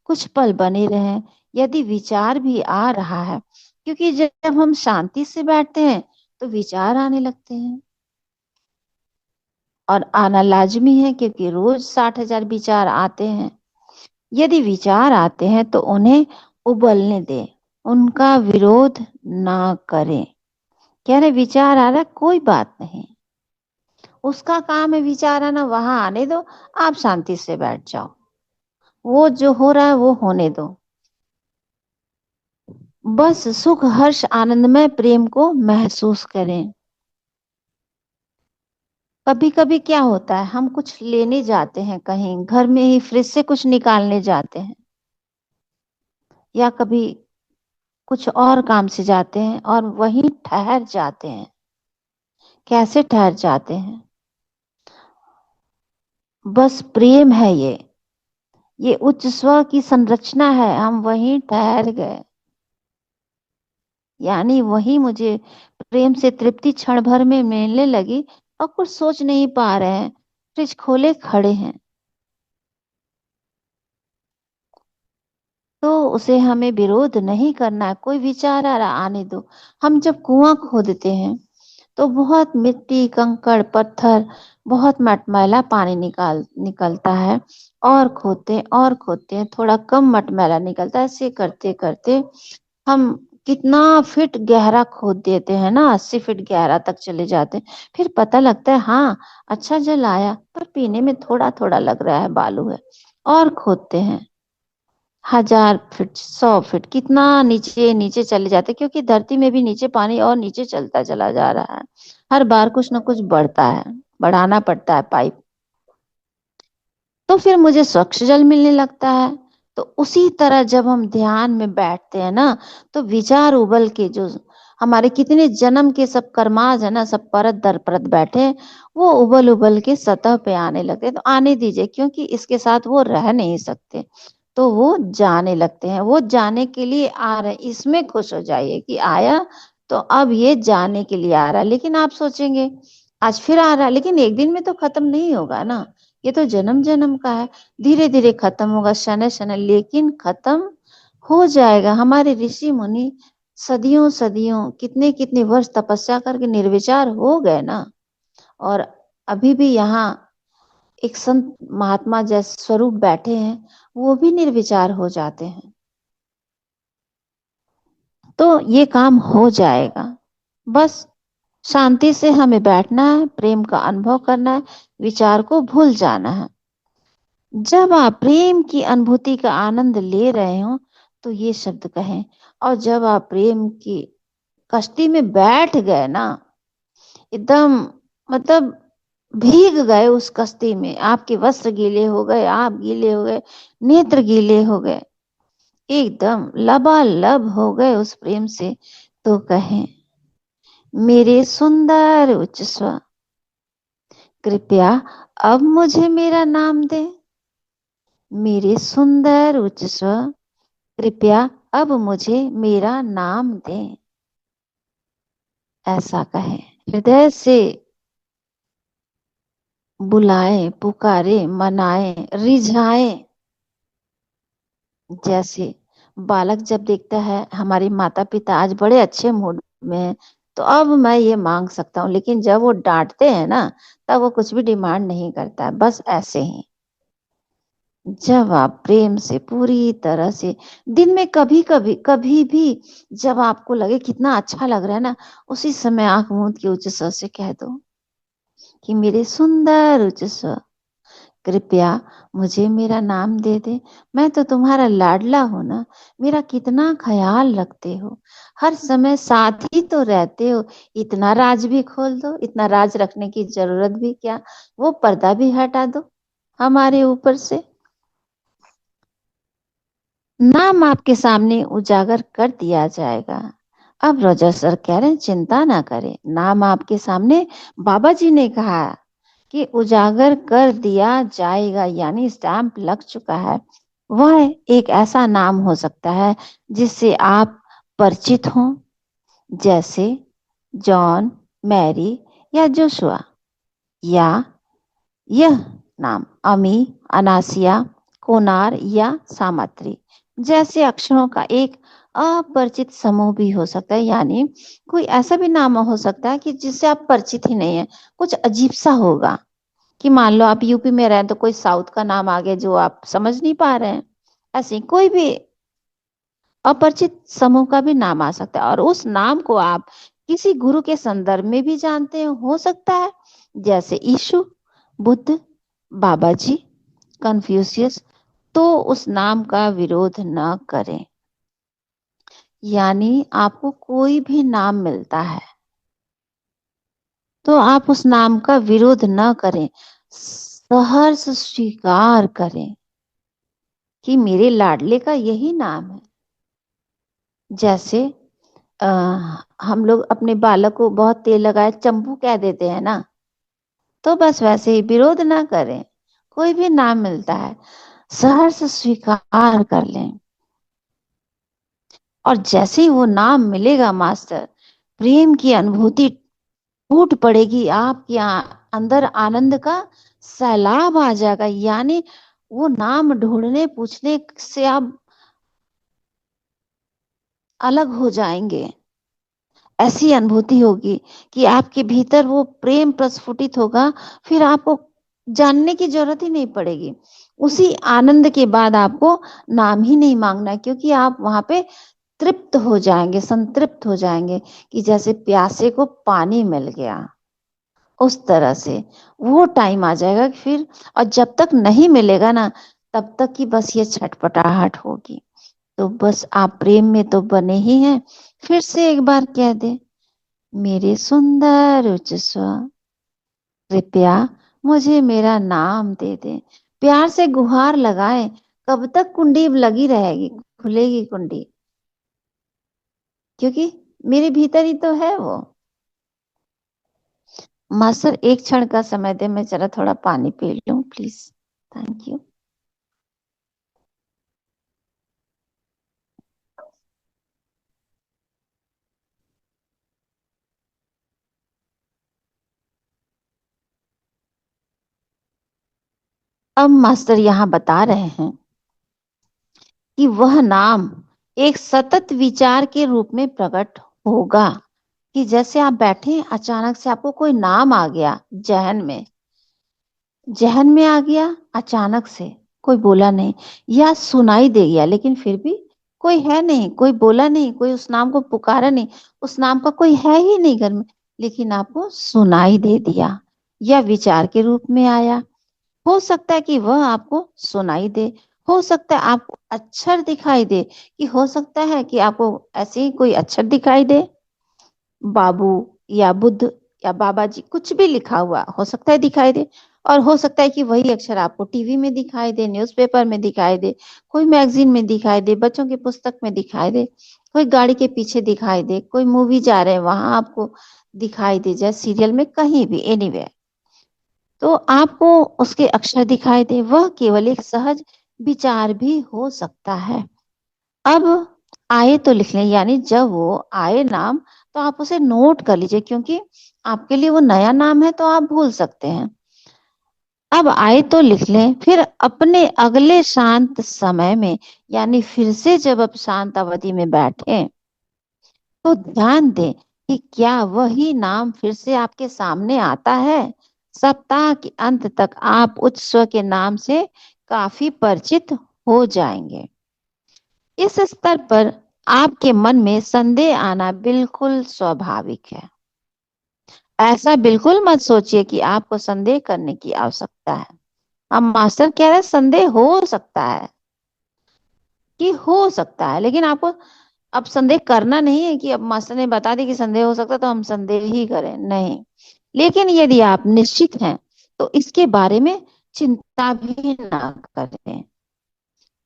कुछ पल बने रहें। यदि विचार भी आ रहा है, क्योंकि जब हम शांति से बैठते हैं तो विचार आने लगते हैं, और आना लाजमी है क्योंकि रोज 60,000 विचार आते हैं। यदि विचार आते हैं तो उन्हें उबलने दें, उनका विरोध ना करें। कह रहे विचार आ रहा है, कोई बात नहीं, उसका काम है विचार आना, वहां आने दो, आप शांति से बैठ जाओ। वो जो हो रहा है वो होने दो। बस सुख हर्ष आनंदमय प्रेम को महसूस करें। कभी कभी क्या होता है, हम कुछ लेने जाते हैं, कहीं घर में ही फ्रिज से कुछ निकालने जाते हैं, या कभी कुछ और काम से जाते हैं और वहीं ठहर जाते हैं। कैसे ठहर जाते हैं? बस प्रेम है ये उच्च स्व की संरचना है, हम वहीं ठहर गए। यानी वही मुझे प्रेम से तृप्ति क्षण भर में मिलने लगी और कुछ सोच नहीं पा रहे हैं, फ्रिज खोले खड़े हैं। तो उसे हमें विरोध नहीं करना है। कोई विचार आ रहा, आने दो। हम जब कुआं खोदते हैं तो बहुत मिट्टी कंकड़ पत्थर, बहुत मटमैला पानी निकलता है, और खोदते हैं, थोड़ा कम मटमैला निकलता है। ऐसे करते करते हम कितना फीट गहरा खोद देते हैं ना, 80 फीट गहरा तक चले जाते हैं। फिर पता लगता है हाँ, अच्छा जल आया, पर पीने में थोड़ा थोड़ा लग रहा है, बालू है। और खोदते हैं 1000 फीट, 100 फीट, कितना नीचे नीचे चले जाते, क्योंकि धरती में भी नीचे पानी और नीचे चलता चला जा रहा है। हर बार कुछ ना कुछ बढ़ता है, बढ़ाना पड़ता है पाइप। तो फिर मुझे स्वच्छ जल मिलने लगता है। तो उसी तरह जब हम ध्यान में बैठते हैं ना, तो विचार उबल के, जो हमारे कितने जन्म के सब कर्माज है ना, सब परत दर परत बैठे हैं, वो उबल उबल के सतह पे आने लगते हैं। तो आने दीजिए, क्योंकि इसके साथ वो रह नहीं सकते। तो वो जाने लगते हैं, वो जाने के लिए आ रहे हैं, इसमें खुश हो जाइए कि आया, तो अब ये जाने के लिए आ रहा है। लेकिन आप सोचेंगे आज फिर आ रहा है, लेकिन एक दिन में तो खत्म नहीं होगा ना, ये तो जन्म जन्म का है। धीरे धीरे खत्म होगा, शनै शनै, लेकिन खत्म हो जाएगा। हमारे ऋषि मुनि सदियों सदियों, कितने कितने वर्ष तपस्या करके निर्विचार हो गए ना, और अभी भी यहाँ एक संत महात्मा जैसे स्वरूप बैठे हैं, वो भी निर्विचार हो जाते हैं। तो ये काम हो जाएगा। बस शांति से हमें बैठना है, प्रेम का अनुभव करना है, विचार को भूल जाना है। जब आप प्रेम की अनुभूति का आनंद ले रहे हो तो ये शब्द कहें। और जब आप प्रेम की कश्ती में बैठ गए ना, एकदम, मतलब भीग गए उस कश्ती में, आपके वस्त्र गीले हो गए, आप गीले हो गए, नेत्र गीले हो गए, एकदम लबालब हो गए उस प्रेम से, तो कहें मेरे सुंदर उच्च स्वर, कृपया अब मुझे मेरा नाम दे। मेरे सुंदर उच्च स्वर, कृपया अब मुझे मेरा नाम दे। ऐसा कहे, हृदय से बुलाए, पुकारे, मनाए, रिझाए। जैसे बालक जब देखता है हमारे माता पिता आज बड़े अच्छे मूड में हैं, तो अब मैं ये मांग सकता हूँ, लेकिन जब वो डांटते हैं ना, तब वो कुछ भी डिमांड नहीं करता है, बस ऐसे ही। जब आप प्रेम से पूरी तरह से दिन में कभी कभी कभी भी जब आपको लगे कितना अच्छा लग रहा है ना, उसी समय आंख मूंद के उच्च स्वर से कह दो कि मेरे सुंदर उच्च स्वर, कृपया मुझे मेरा नाम दे दे। मैं तो तुम्हारा लाडला हूं ना, मेरा कितना ख्याल रखते हो, हर समय साथ ही तो रहते हो। इतना राज भी खोल दो, इतना राज रखने की जरूरत भी क्या, वो पर्दा भी हटा दो हमारे ऊपर से। नाम आपके सामने उजागर कर दिया जाएगा। अब रोजर सर कह रहे हैं चिंता ना करें, नाम आपके सामने बाबा जी ने कहा कि उजागर कर दिया जाएगा, यानी स्टैंप लग चुका है। वह एक ऐसा नाम हो सकता है जिससे आप परिचित हों, जैसे जॉन, मैरी या जोशुआ, या यह नाम अमी, अनासिया, कोनार या सामत्री जैसे अक्षरों का एक अपरिचित समूह भी हो सकता है। यानी कोई ऐसा भी नाम हो सकता है कि जिससे आप परिचित ही नहीं है, कुछ अजीब सा होगा। कि मान लो आप यूपी में रहे हैं, तो कोई साउथ का नाम आ गया जो आप समझ नहीं पा रहे हैं। ऐसे कोई भी अपरिचित समूह का भी नाम आ सकता है, और उस नाम को आप किसी गुरु के संदर्भ में भी जानते हो सकता है, जैसे यीशु, बुद्ध, बाबा जी, कन्फ्यूशियस। तो उस नाम का विरोध न करें। यानी आपको कोई भी नाम मिलता है तो आप उस नाम का विरोध न करें, सहर्ष स्वीकार करें कि मेरे लाडले का यही नाम है। जैसे आ, हम लोग अपने बालक को बहुत तेल लगाए चंपू कह देते हैं ना, तो बस वैसे ही विरोध ना करें। कोई भी नाम मिलता है, सहर्ष स्वीकार कर लें। और जैसे ही वो नाम मिलेगा मास्टर, प्रेम की अनुभूति टूट पड़ेगी, आपके अंदर आनंद का सैलाब आ जाएगा। यानी वो नाम ढूंढने पूछने से आप अलग हो जाएंगे। ऐसी अनुभूति होगी कि आपके भीतर वो प्रेम प्रस्फुटित होगा, फिर आपको जानने की जरूरत ही नहीं पड़ेगी। उसी आनंद के बाद आपको नाम ही नहीं मांगना है, क्योंकि आप वहां पे तृप्त हो जाएंगे, संतृप्त हो जाएंगे, कि जैसे प्यासे को पानी मिल गया, उस तरह से वो टाइम आ जाएगा कि फिर, और जब तक नहीं मिलेगा ना, तब तक की बस ये छटपटाहट होगी। तो बस आप प्रेम में तो बने ही हैं। फिर से एक बार कह दे, मेरे सुंदर उच्च स्वर, कृपया मुझे मेरा नाम दे दे। प्यार से गुहार लगाए। कब तक कुंडी लगी रहेगी, खुलेगी कुंडी? क्योंकि मेरे भीतर ही तो है वो। मास्टर एक क्षण का समय दे, मैं जरा थोड़ा पानी पी लूं प्लीज। Thank you. अब मास्टर यहाँ बता रहे हैं कि वह नाम एक सतत विचार के रूप में प्रकट होगा। कि जैसे आप बैठे, अचानक से आपको कोई नाम आ गया जहन में, जहन में आ गया अचानक से, कोई बोला नहीं, या सुनाई दे गया, लेकिन फिर भी कोई है नहीं, कोई बोला नहीं, कोई उस नाम को पुकारा नहीं, उस नाम का कोई है ही नहीं घर में, लेकिन आपको सुनाई दे दिया या विचार के रूप में आया। हो सकता है कि वह आपको सुनाई दे, हो सकता है आपको अक्षर दिखाई दे, कि हो सकता है कि आपको ऐसे ही कोई अक्षर दिखाई दे, बाबू या बुद्ध या बाबा जी कुछ भी लिखा हुआ हो सकता है दिखाई दे। और हो सकता है कि वही अक्षर आपको टीवी में दिखाई दे, न्यूज़पेपर में दिखाई दे, कोई मैगजीन में दिखाई दे, बच्चों की पुस्तक में दिखाई दे। कोई गाड़ी के पीछे दिखाई दे, कोई मूवी जा रहे हैं वहां आपको दिखाई दे जाए, सीरियल में कहीं भी, एनीवेयर, तो आपको उसके अक्षर दिखाई दे, वह केवल एक सहज विचार भी हो सकता है। अब आए तो लिख लें, यानी जब वो आए नाम तो आप उसे नोट कर लीजिए, क्योंकि आपके लिए वो नया नाम है तो आप भूल सकते हैं। अब आए तो लिख लें, फिर अपने अगले शांत समय में, यानी फिर से जब आप शांत अवधि में बैठे तो ध्यान दें कि क्या वही नाम फिर से आपके सामने आता है। सप्ताह के अंत तक आप उच्च स्वर के नाम से काफी परिचित हो जाएंगे। इस स्तर पर आपके मन में संदेह आना बिल्कुल स्वाभाविक है। ऐसा बिल्कुल मत सोचिए कि आपको संदेह करने की आवश्यकता है। अब मास्टर कह रहे हैं संदेह हो सकता है, कि हो सकता है, लेकिन आपको अब संदेह करना नहीं है कि अब मास्टर ने बता दी कि संदेह हो सकता है तो हम संदेह ही करें, नहीं। लेकिन यदि आप निश्चित हैं तो इसके बारे में चिंता भी ना करें।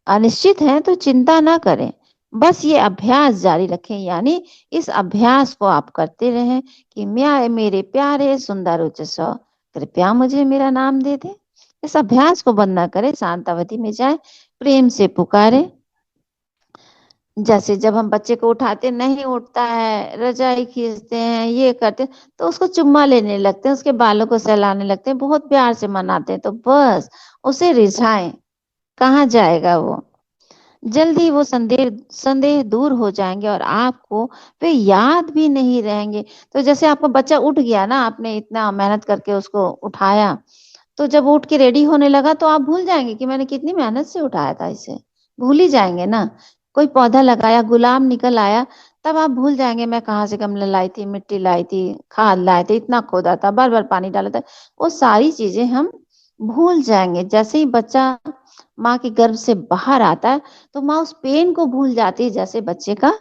अनिश्चित हैं तो चिंता ना करें, बस ये अभ्यास जारी रखें, यानी इस अभ्यास को आप करते रहें कि मैं मेरे प्यारे सुंदर उच्च स्वर कृपया मुझे मेरा नाम दे दे। इस अभ्यास को बंद ना करें, शांत अवधि में जाए, प्रेम से पुकारे। जैसे जब हम बच्चे को उठाते नहीं उठता है, रजाई खींचते हैं, ये करते हैं, तो उसको चुम्मा लेने लगते हैं, उसके बालों को सहलाने लगते हैं, बहुत प्यार से मनाते हैं, तो बस उसे रिझाएं। कहाँ जाएगा वो, जल्दी वो संदेह संदेह दूर हो जाएंगे और आपको वे याद भी नहीं रहेंगे। तो जैसे आपका बच्चा उठ गया ना, आपने इतना मेहनत करके उसको उठाया, तो जब उठ के रेडी होने लगा तो आप भूल जाएंगे कि मैंने कितनी मेहनत से उठाया था इसे, भूल ही जाएंगे ना। कोई पौधा लगाया, गुलाब निकल आया, तब आप भूल जाएंगे मैं कहाँ से गमला लाई थी, मिट्टी लाई थी, खाद लाए थे, इतना खोदा था, बार बार पानी डाला था, वो सारी चीजें हम भूल जाएंगे। जैसे ही बच्चा माँ के गर्भ से बाहर आता है तो माँ उस पेन को भूल जाती है, जैसे बच्चे का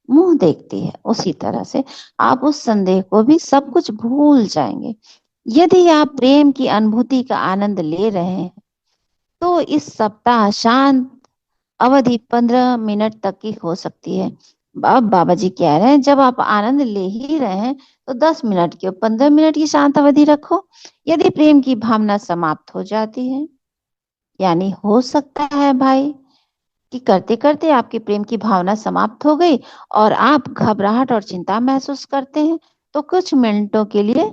मुंह देखती है, उसी तरह से आप उस संदेह को भी सब कुछ भूल जाएंगे। यदि आप प्रेम की अनुभूति का आनंद ले रहे हैं तो इस सप्ताह शांत अवधि 15 मिनट तक की हो सकती है। अब बाबा जी कह रहे हैं जब आप आनंद ले ही रहे हैं तो 10 मिनट की 15 मिनट की शांत अवधि रखो। यदि प्रेम की भावना समाप्त हो जाती है, यानी हो सकता है भाई कि करते करते आपकी प्रेम की भावना समाप्त हो गई और आप घबराहट और चिंता महसूस करते हैं, तो कुछ मिनटों के लिए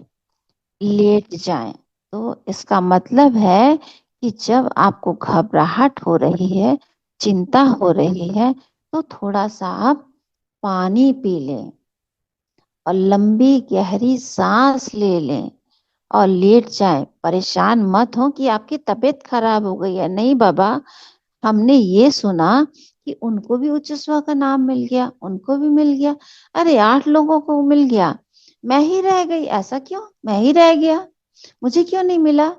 लेट जाएं। तो इसका मतलब है कि जब आपको घबराहट हो रही है, चिंता हो रही है, तो थोड़ा सा आप पानी पी लें और लंबी गहरी सांस ले लें और लेट जाएं। परेशान मत हो कि आपकी तबीयत खराब हो गई है, नहीं बाबा, हमने ये सुना कि उनको भी उच्च स्वर का नाम मिल गया, उनको भी मिल गया, अरे 8 लोगों को मिल गया, मैं ही रह गई, ऐसा क्यों, मैं ही रह गया, मुझे क्यों नहीं मिला।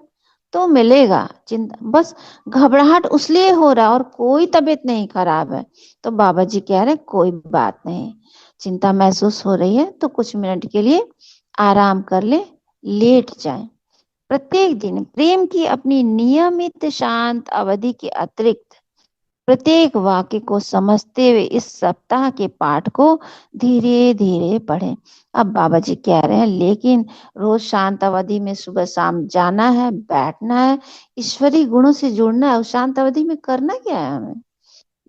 तो मिलेगा, चिंता बस, घबराहट उसलिए हो रहा और कोई तबीयत नहीं खराब है। तो बाबा जी कह रहे कोई बात नहीं, चिंता महसूस हो रही है तो कुछ मिनट के लिए आराम कर ले, लेट जाए। प्रत्येक दिन प्रेम की अपनी नियमित शांत अवधि के अतिरिक्त प्रत्येक वाक्य को समझते हुए इस सप्ताह के पाठ को धीरे धीरे पढ़ें। अब बाबा जी कह रहे हैं लेकिन रोज शांत अवधि में सुबह शाम जाना है, बैठना है, ईश्वरीय गुणों से जुड़ना है। उस शांत अवधि में करना क्या है हमें,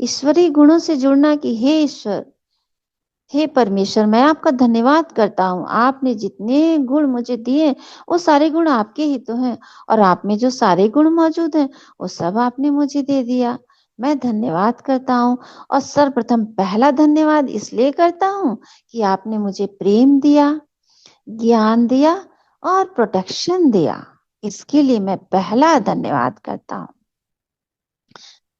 ईश्वरीय गुणों से जुड़ना कि हे ईश्वर, हे परमेश्वर, मैं आपका धन्यवाद करता हूँ, आपने जितने गुण मुझे दिए वो सारे गुण आपके ही तो हैं, और आप में जो सारे गुण मौजूद हैं वो सब आपने मुझे दे दिया। मैं धन्यवाद करता हूँ, और सर्वप्रथम पहला धन्यवाद इसलिए करता हूँ कि आपने मुझे प्रेम दिया, ज्ञान दिया और प्रोटेक्शन दिया। इसके लिए मैं पहला धन्यवाद करता हूँ।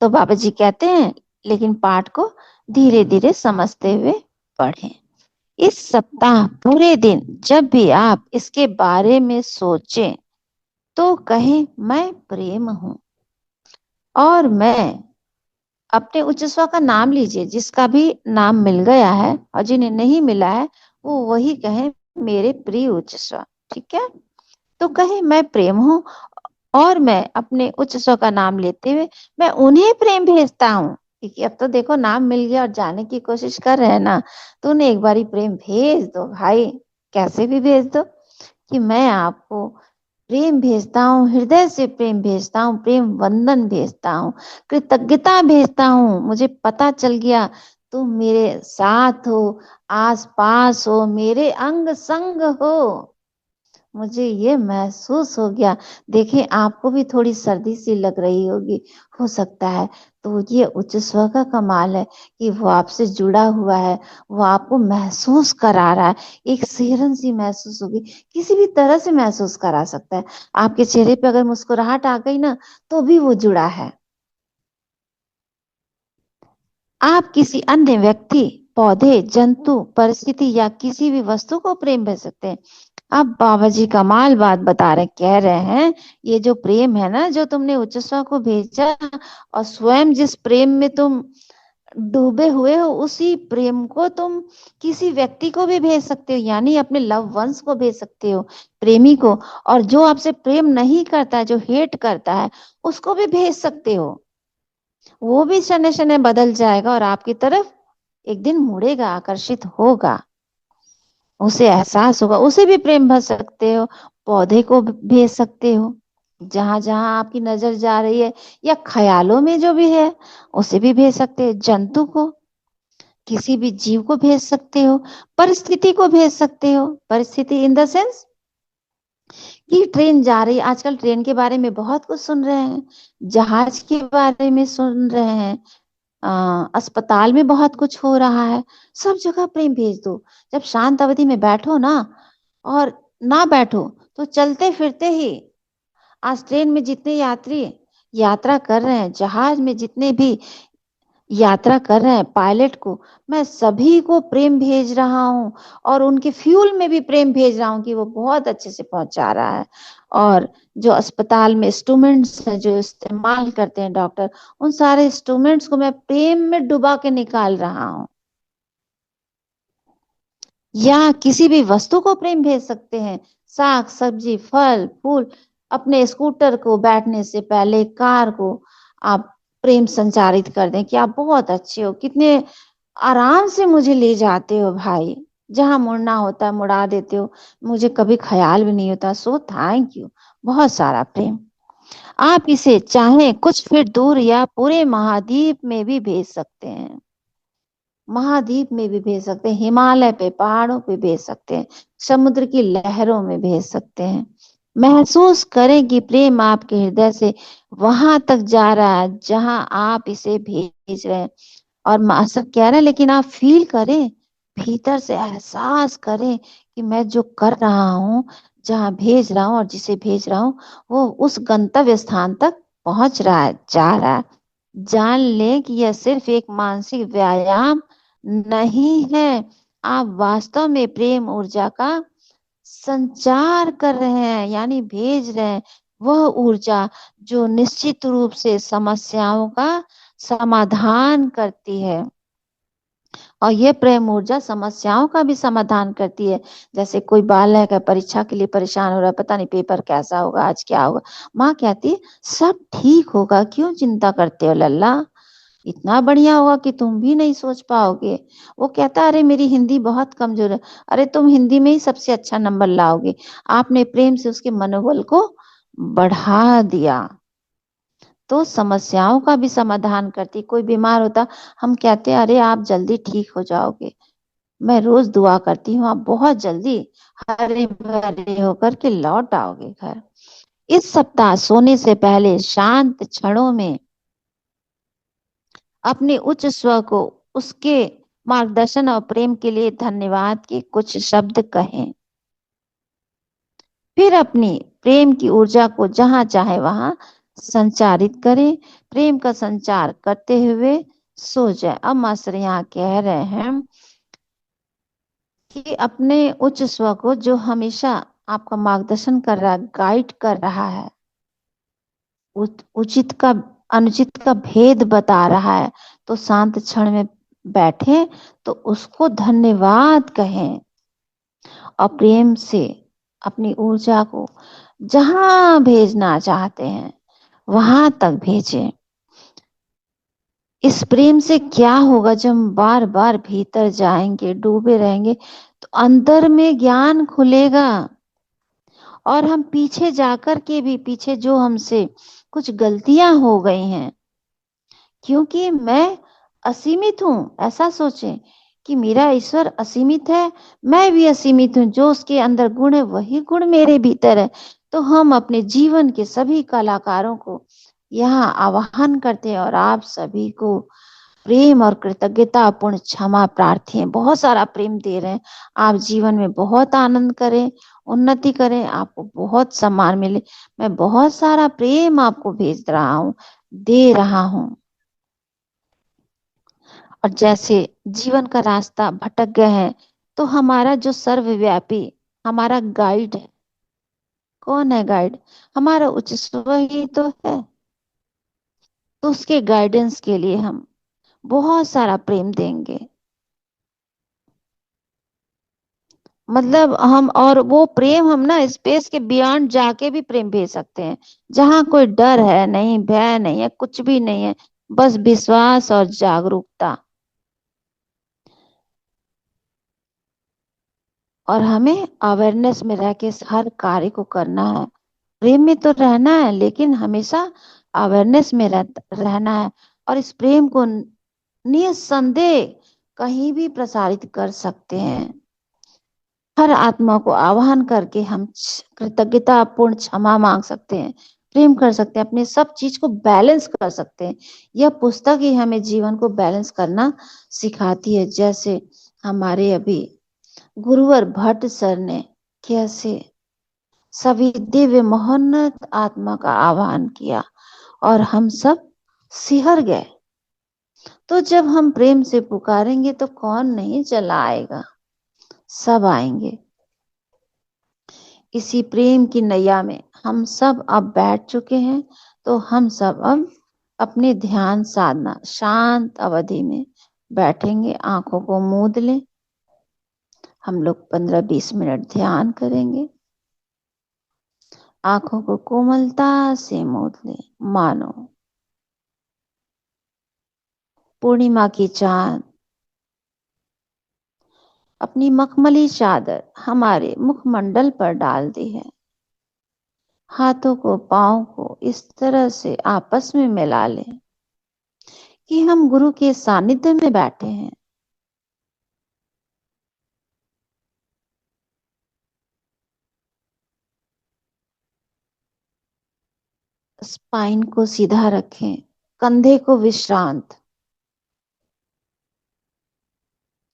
तो बाबा जी कहते हैं लेकिन पाठ को धीरे धीरे समझते हुए पढ़ें। इस सप्ताह पूरे दिन जब भी आप इसके बारे में सोचें तो कहें मैं प्रेम हूं, और मैं अपने उच्च स्वर का नाम लीजिए, जिसका भी नाम मिल गया है और जिन्हें नहीं मिला है वो वही कहें मेरे प्रिय उच्च स्वर। ठीक है, तो कहें मैं प्रेम हूं, और मैं अपने उच्च स्वर का नाम लेते हुए मैं उन्हें प्रेम भेजता हूँ क्योंकि अब तो देखो नाम मिल गया और जाने की कोशिश कर रहे हैं ना, तो उन्हें एक बारी प्रेम भेज दो भाई, कैसे भी भेज दो कि मैं आपको प्रेम भेजता हूँ, हृदय से प्रेम भेजता हूँ, प्रेम वंदन भेजता हूँ, कृतज्ञता भेजता हूँ। मुझे पता चल गया तुम मेरे साथ हो, आस पास हो, मेरे अंग संग हो, मुझे ये महसूस हो गया। देखिए आपको भी थोड़ी सर्दी सी लग रही होगी, हो सकता है, तो ये उच्च स्वर का कमाल है कि वो आपसे जुड़ा हुआ है, वो आपको महसूस करा रहा है। एक सिहरन सी महसूस होगी, किसी भी तरह से महसूस करा सकता है। आपके चेहरे पे अगर मुस्कुराहट आ गई ना, तो भी वो जुड़ा है। आप किसी अन्य व्यक्ति, पौधे, जंतु, परिस्थिति या किसी भी वस्तु को प्रेम भेज सकते हैं। अब बाबा जी कमाल बात बता रहे, कह रहे हैं ये जो प्रेम है ना, जो तुमने उच्च स्वर को भेजा, और स्वयं जिस प्रेम में तुम डूबे हुए हो, उसी प्रेम को तुम किसी व्यक्ति को भी भेज सकते हो, यानी अपने लव वंस को भेज सकते हो, प्रेमी को। और जो आपसे प्रेम नहीं करता है, जो हेट करता है, उसको भी भेज सकते हो। वो भी क्षण क्षण बदल जाएगा और आपकी तरफ एक दिन मुड़ेगा, आकर्षित होगा, उसे एहसास होगा, उसे भी प्रेम भर सकते हो। पौधे को भेज सकते हो, जहां जहां आपकी नजर जा रही है, या ख्यालों में जो भी है, उसे भी भेज सकते हो। जंतु को, किसी भी जीव को भेज सकते हो। परिस्थिति को भेज सकते हो, परिस्थिति इन द सेंस कि ट्रेन जा रही है, आजकल ट्रेन के बारे में बहुत कुछ सुन रहे हैं, जहाज के बारे में सुन रहे हैं, अस्पताल में बहुत कुछ हो रहा है, सब जगह प्रेम भेज दो। जब शांत अवधि में बैठो ना, और ना बैठो तो चलते फिरते ही, आज ट्रेन में जितने यात्री यात्रा कर रहे हैं, जहाज में जितने भी यात्रा कर रहे हैं, पायलट को मैं सभी को प्रेम भेज रहा हूँ, और उनके फ्यूल में भी प्रेम भेज रहा हूँ कि वो बहुत अच्छे से पहुंचा रहा है। और जो अस्पताल में इंस्ट्रूमेंट्स हैं, जो इस्तेमाल करते हैं डॉक्टर, उन सारे इंस्ट्रूमेंट्स को मैं प्रेम में डुबा के निकाल रहा हूँ। या किसी भी वस्तु को प्रेम भेज सकते हैं, साग सब्जी, फल फूल। अपने स्कूटर को बैठने से पहले, कार को आप प्रेम संचारित कर दें कि आप बहुत अच्छे हो, कितने आराम से मुझे ले जाते हो भाई, जहां मुड़ना होता है मुड़ा देते हो, मुझे कभी ख्याल भी नहीं होता, सो थैंक यू। बहुत सारा प्रेम। आप इसे चाहे कुछ फीट दूर या पूरे महाद्वीप में भी भेज सकते हैं, महाद्वीप में भी भेज सकते हैं, हिमालय पे, पहाड़ों पे भेज सकते हैं, समुद्र की लहरों में भेज सकते हैं। महसूस करें कि प्रेम आपके हृदय से वहां तक जा रहा है जहां आप इसे भेज रहे हैं। और मास्टर कह रहे हैं, लेकिन आप फील करें, भीतर से एहसास करें कि मैं जो कर रहा हूँ, जहाँ भेज रहा हूँ और जिसे भेज रहा हूँ, वो उस गंतव्य स्थान तक पहुंच रहा है, जा रहा है। जान लें कि यह सिर्फ एक मानसिक व्यायाम नहीं है, आप वास्तव में प्रेम ऊर्जा का संचार कर रहे हैं, यानी भेज रहे हैं वह ऊर्जा जो निश्चित रूप से समस्याओं का समाधान करती है। और ये प्रेम ऊर्जा समस्याओं का भी समाधान करती है। जैसे कोई बालक है, परीक्षा के लिए परेशान हो रहा है, पता नहीं पेपर कैसा होगा, आज क्या होगा, माँ कहती है सब ठीक होगा, क्यों चिंता करते हो लल्ला, इतना बढ़िया होगा कि तुम भी नहीं सोच पाओगे। वो कहता अरे मेरी हिंदी बहुत कमजोर है, अरे तुम हिंदी में ही सबसे अच्छा नंबर लाओगे। आपने प्रेम से उसके मनोबल को बढ़ा दिया, तो समस्याओं का भी समाधान करती। कोई बीमार होता, हम कहते हैं अरे आप जल्दी ठीक हो जाओगे, मैं रोज दुआ करती हूँ आप बहुत जल्दी हरे भरे होकर के लौट आओगे घर। इस सप्ताह सोने से पहले शांत क्षणों में अपने उच्च स्वर को, उसके मार्गदर्शन और प्रेम के लिए धन्यवाद के कुछ शब्द कहें। फिर अपनी प्रेम की ऊर्जा को जहां चाहे वहां संचारित करें। प्रेम का संचार करते हुए सो जाए। अब मास्टर यहाँ कह रहे हैं कि अपने उच्च स्व को, जो हमेशा आपका मार्गदर्शन कर रहा है, गाइड कर रहा है, उचित का अनुचित का भेद बता रहा है, तो शांत क्षण में बैठे तो उसको धन्यवाद कहें, और प्रेम से अपनी ऊर्जा को जहां भेजना चाहते हैं वहां तक भेजें। इस प्रेम से क्या होगा जब हम बार बार भीतर जाएंगे, डूबे रहेंगे, तो अंदर में ज्ञान खुलेगा। और हम पीछे जाकर के भी, पीछे जो हमसे कुछ गलतियां हो गई हैं, क्योंकि मैं असीमित हूँ, ऐसा सोचें कि मेरा ईश्वर असीमित है, मैं भी असीमित हूँ, जो उसके अंदर गुण है वही गुण मेरे भीतर है। तो हम अपने जीवन के सभी कलाकारों को यहाँ आवाहन करते हैं और आप सभी को प्रेम और कृतज्ञता पूर्ण क्षमा प्रार्थी हैं, बहुत सारा प्रेम दे रहे हैं। आप जीवन में बहुत आनंद करें, उन्नति करें, आपको बहुत सम्मान मिले। मैं बहुत सारा प्रेम आपको भेज रहा हूँ, दे रहा हूँ। और जैसे जीवन का रास्ता भटक गए हैं, तो हमारा जो सर्वव्यापी हमारा गाइड है, कौन है गाइड? हमारा उच्च स्व ही तो है। तो उसके गाइडेंस के लिए हम बहुत सारा प्रेम देंगे। मतलब हम, और वो प्रेम हम ना स्पेस के बियॉन्ड जाके भी प्रेम भेज सकते हैं, जहाँ कोई डर है नहीं, भय नहीं है, कुछ भी नहीं है, बस विश्वास और जागरूकता। और हमें अवेयरनेस में रह के इस हर कार्य को करना है। प्रेम में तो रहना है, लेकिन हमेशा अवेयरनेस में रहना है। और इस प्रेम को निसंदेह कहीं भी प्रसारित कर सकते हैं। हर आत्मा को आह्वान करके हम कृतज्ञता पूर्ण क्षमा मांग सकते हैं, प्रेम कर सकते हैं, अपने सब चीज को बैलेंस कर सकते हैं। यह पुस्तक ही हमें जीवन को बैलेंस करना सिखाती है। जैसे हमारे अभी गुरुवर भट्ट सर ने कैसे सभी दिव्य महोन्नत आत्मा का आह्वान किया और हम सब सिहर गए। तो जब हम प्रेम से पुकारेंगे तो कौन नहीं चला आएगा, सब आएंगे। इसी प्रेम की नैया में हम सब अब बैठ चुके हैं। तो हम सब अब अपने ध्यान साधना शांत अवधि में बैठेंगे, आंखों को मूंद लें। हम लोग 15-20 मिनट ध्यान करेंगे। आंखों को कोमलता से मूंद लें, मानो पूर्णिमा की चांद अपनी मखमली चादर हमारे मुखमंडल पर डाल दी है। हाथों को, पांव को इस तरह से आपस में मिला लें कि हम गुरु के सानिध्य में बैठे हैं। स्पाइन को सीधा रखें, कंधे को विश्रांत।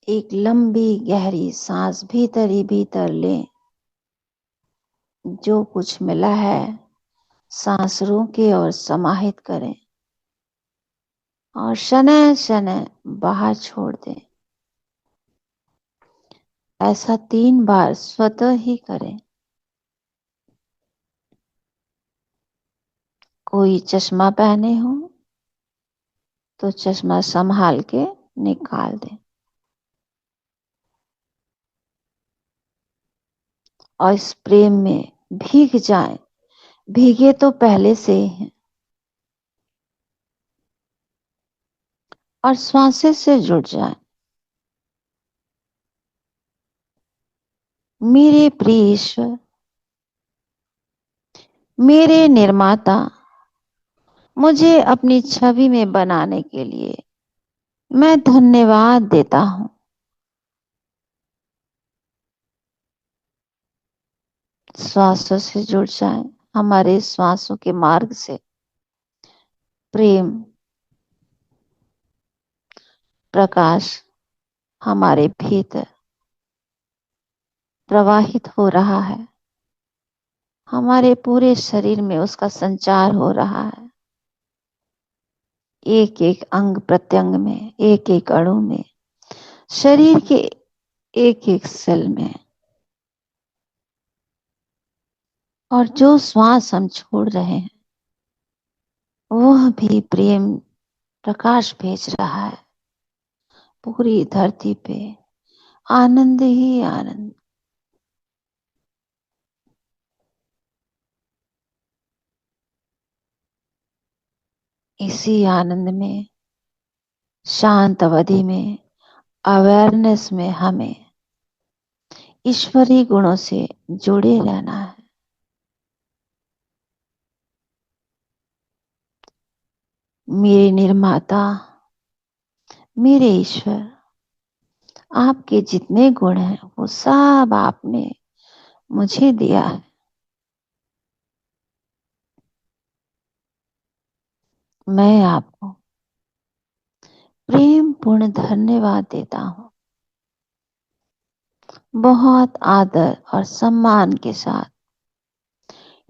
एक लंबी गहरी सांस भीतर ही भीतर लें। जो कुछ मिला है सांस रोके और समाहित करें, और शनय शनय बाहर छोड़ दें। ऐसा 3 बार स्वतः ही करें। कोई चश्मा पहने हो तो चश्मा संभाल के निकाल दें। और इस प्रेम में भीग जाएं, भीगे तो पहले से ही हैं। और श्वास से जुड़ जाएं। मेरे प्रिय ईश्वर, मेरे निर्माता, मुझे अपनी छवि में बनाने के लिए मैं धन्यवाद देता हूँ। श्वासों से जुड़ जाएं। हमारे श्वासों के मार्ग से प्रेम प्रकाश हमारे भीतर प्रवाहित हो रहा है। हमारे पूरे शरीर में उसका संचार हो रहा है। एक एक अंग प्रत्यंग में, एक एक अणु में, शरीर के एक एक सेल में। और जो श्वास हम छोड़ रहे हैं वह भी प्रेम प्रकाश भेज रहा है पूरी धरती पे। आनंद ही आनंद। इसी आनंद में शांत अवधि में, अवेयरनेस में हमें ईश्वरीय गुणों से जुड़े रहना है। मेरे निर्माता, मेरे ईश्वर, आपके जितने गुण हैं वो सब आपने मुझे दिया है। मैं आपको प्रेम पूर्ण धन्यवाद देता हूँ। बहुत आदर और सम्मान के साथ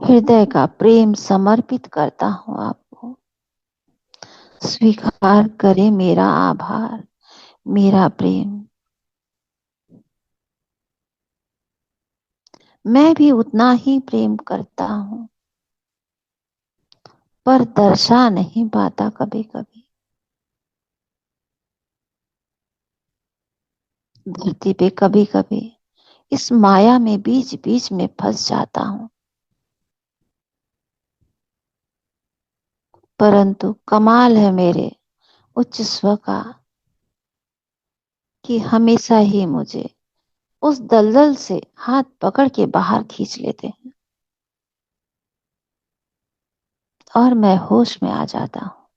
हृदय का प्रेम समर्पित करता हूँ आपको। स्वीकार करें मेरा आभार, मेरा प्रेम। मैं भी उतना ही प्रेम करता हूँ, पर दर्शा नहीं पाता कभी कभी। धरती पे कभी कभी इस माया में बीच बीच में फंस जाता हूँ, परंतु कमाल है मेरे उच्च स्व का कि हमेशा ही मुझे उस दलदल से हाथ पकड़ के बाहर खींच लेते हैं और मैं होश में आ जाता हूँ।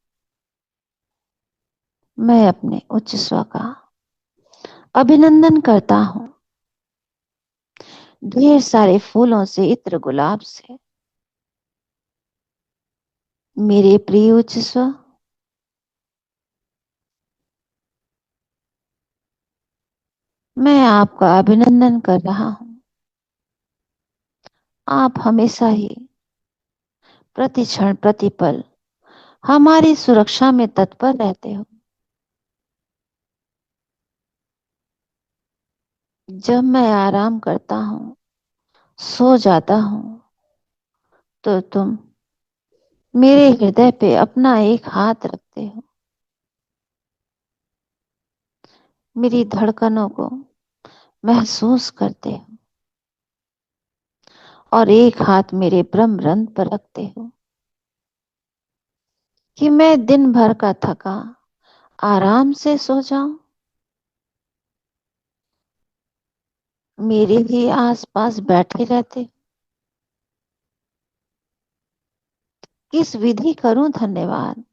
मैं अपने उच्च स्व का अभिनंदन करता हूँ, ढेर सारे फूलों से, इत्र गुलाब से। मेरे प्रिय उच्च स्व, मैं आपका अभिनंदन कर रहा हूँ। आप हमेशा ही, प्रति क्षण प्रति पल हमारी सुरक्षा में तत्पर रहते हो। जब मैं आराम करता हूँ, सो जाता हूँ, तो तुम मेरे हृदय पे अपना एक हाथ रखते हो, मेरी धड़कनों को महसूस करते हो और एक हाथ मेरे ब्रह्म रंध्र पर रखते हो कि मैं दिन भर का थका आराम से सो जाऊं। मेरे भी आसपास बैठे रहते हो। किस विधि करूं धन्यवाद।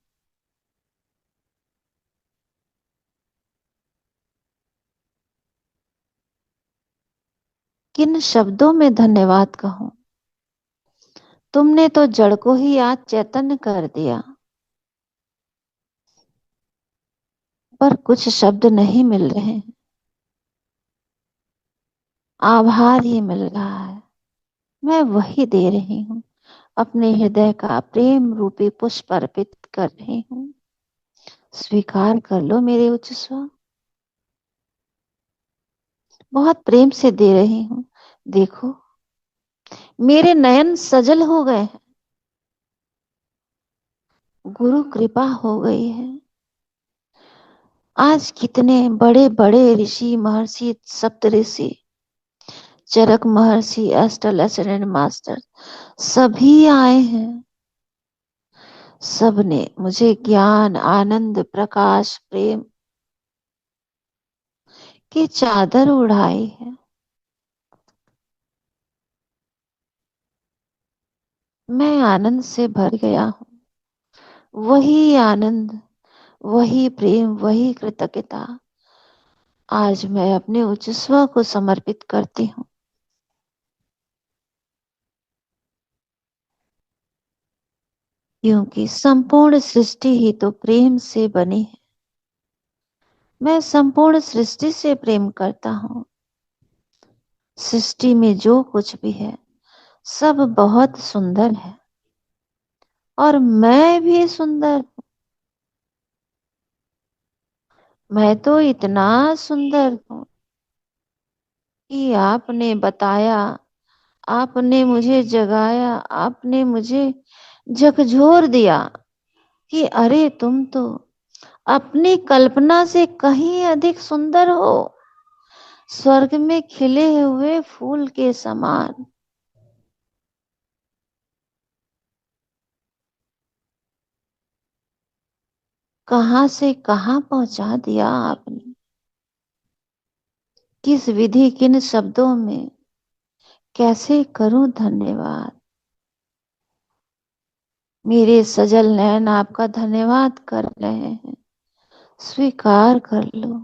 किन शब्दों में धन्यवाद कहूं। तुमने तो जड़ को ही आज चैतन्य कर दिया, पर कुछ शब्द नहीं मिल रहे हैं। आभार ही मिल रहा है। मैं वही दे रही हूँ, अपने हृदय का प्रेम रूपी पुष्प अर्पित कर रही हूँ। स्वीकार कर लो मेरे उच्च स्व। बहुत प्रेम से दे रही हूँ। देखो, मेरे नयन सजल हो गए हैं। गुरु कृपा हो गई है। आज कितने बड़े बड़े ऋषि, महर्षि, सप्त ऋषि, चरक महर्षि, एस्ट्रल एसेंडेंट मास्टर सभी आए हैं। सबने मुझे ज्ञान, आनंद, प्रकाश, प्रेम की चादर उड़ाई है। मैं आनंद से भर गया हूँ। वही आनंद, वही प्रेम, वही कृतज्ञता आज मैं अपने उच्च स्व को समर्पित करती हूँ। क्योंकि संपूर्ण सृष्टि ही तो प्रेम से बनी है। मैं संपूर्ण सृष्टि से प्रेम करता हूँ। सृष्टि में जो कुछ भी है सब बहुत सुंदर है और मैं भी सुंदर। मैं तो इतना सुंदर हूँ कि आपने बताया, आपने मुझे जगाया, आपने मुझे झकझोर दिया कि अरे तुम तो अपनी कल्पना से कहीं अधिक सुंदर हो, स्वर्ग में खिले हुए फूल के समान। कहां से कहां पहुंचा दिया आपने। किस विधि किन शब्दों में कैसे करूं धन्यवाद। मेरे सजल नयन आपका धन्यवाद कर रहे हैं, स्वीकार कर लो।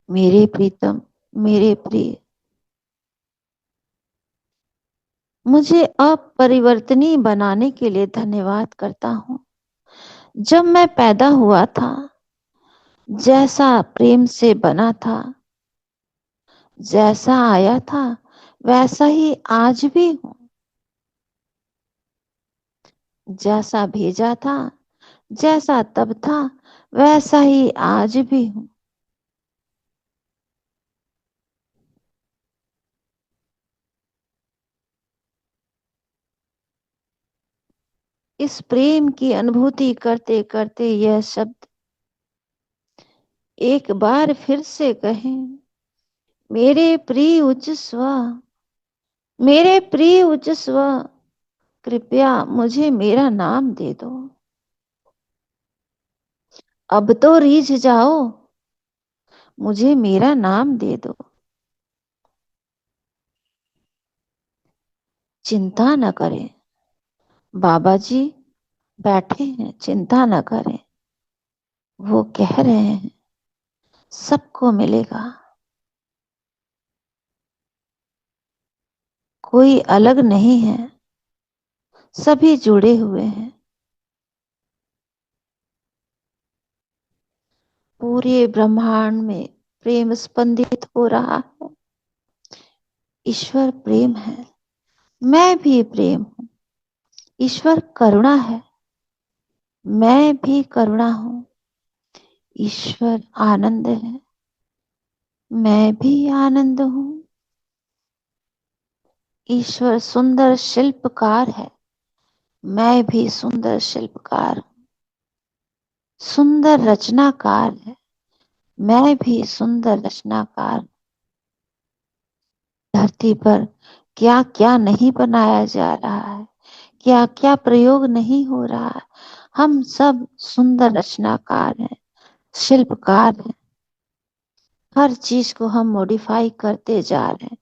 मेरे प्रीतम, मेरे प्रिय, मुझे अपरिवर्तनीय बनाने के लिए धन्यवाद करता हूं। जब मैं पैदा हुआ था, जैसा प्रेम से बना था, जैसा आया था, वैसा ही आज भी हूं। जैसा भेजा था, जैसा तब था, वैसा ही आज भी हूं। इस प्रेम की अनुभूति करते करते यह शब्द एक बार फिर से कहें। मेरे प्रिय उच्च स्व, मेरे प्रिय उच्च स्व, कृपया मुझे मेरा नाम दे दो। अब तो रीझ जाओ, मुझे मेरा नाम दे दो। चिंता न करें, बाबा जी बैठे हैं, चिंता न करें। वो कह रहे हैं सबको मिलेगा, कोई अलग नहीं है, सभी जुड़े हुए हैं। पूरे ब्रह्मांड में प्रेम स्पंदित हो रहा है। ईश्वर प्रेम है, मैं भी प्रेम हूं। ईश्वर करुणा है, मैं भी करुणा हूं। ईश्वर आनंद है, मैं भी आनंद हूं। ईश्वर सुंदर शिल्पकार है, मैं भी सुंदर शिल्पकार हूं। सुंदर रचनाकार है, मैं भी सुंदर रचनाकार। धरती पर क्या क्या नहीं बनाया जा रहा है, क्या क्या प्रयोग नहीं हो रहा है। हम सब सुंदर रचनाकार हैं, शिल्पकार हैं। हर चीज को हम मॉडिफाई करते जा रहे हैं,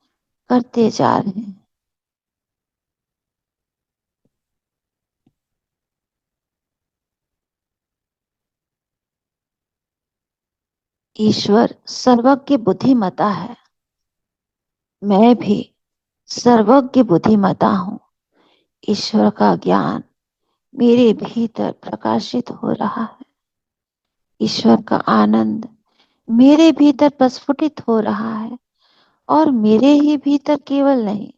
करते जा रहे हैं। ईश्वर सर्वज्ञ बुद्धिमता है, मैं भी सर्वज्ञ बुद्धिमता हूँ। ईश्वर का ज्ञान मेरे भीतर प्रकाशित हो रहा है। ईश्वर का आनंद मेरे भीतर प्रस्फुटित हो रहा है, और मेरे ही भीतर केवल नहीं,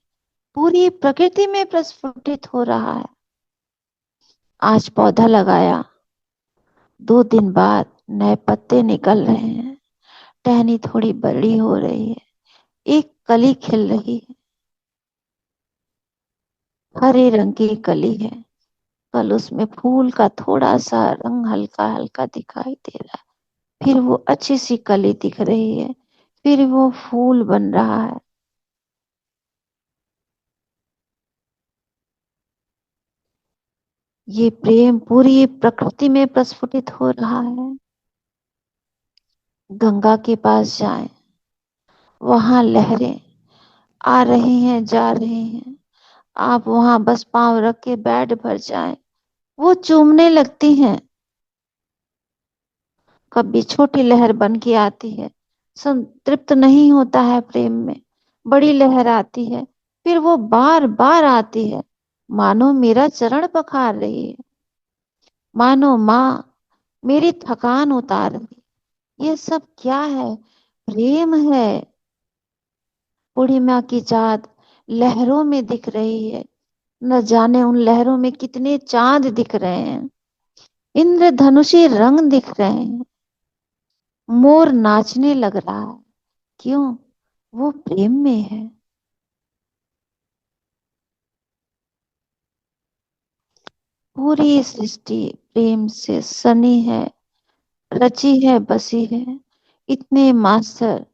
पूरी प्रकृति में प्रस्फुटित हो रहा है। आज पौधा लगाया, 2 दिन बाद नए पत्ते निकल रहे हैं, टहनी थोड़ी बड़ी हो रही है, एक कली खिल रही है। हरे रंग की कली है, कल उसमें फूल का थोड़ा सा रंग हल्का हल्का दिखाई दे रहा है, फिर वो अच्छी सी कली दिख रही है, फिर वो फूल बन रहा है। ये प्रेम पूरी प्रकृति में प्रस्फुटित हो रहा है। गंगा के पास जाएं, वहां लहरें आ रही हैं, जा रही हैं। आप वहां बस पांव रख के बैठ भर जाएं, वो चूमने लगती हैं। कभी छोटी लहर बन के आती है, संतृप्त नहीं होता है प्रेम में, बड़ी लहर आती है, फिर वो बार बार आती है, मानो मेरा चरण पखार रही है, मानो माँ मेरी थकान उतार रही। ये सब क्या है? प्रेम है। पूर्णिमा की चाँद लहरों में दिख रही है, न जाने उन लहरों में कितने चांद दिख रहे हैं, इंद्रधनुषी रंग दिख रहे हैं। मोर नाचने लग रहा है, क्यों? वो प्रेम में है। पूरी सृष्टि प्रेम से सनी है, रची है, बसी है। इतने मास्टर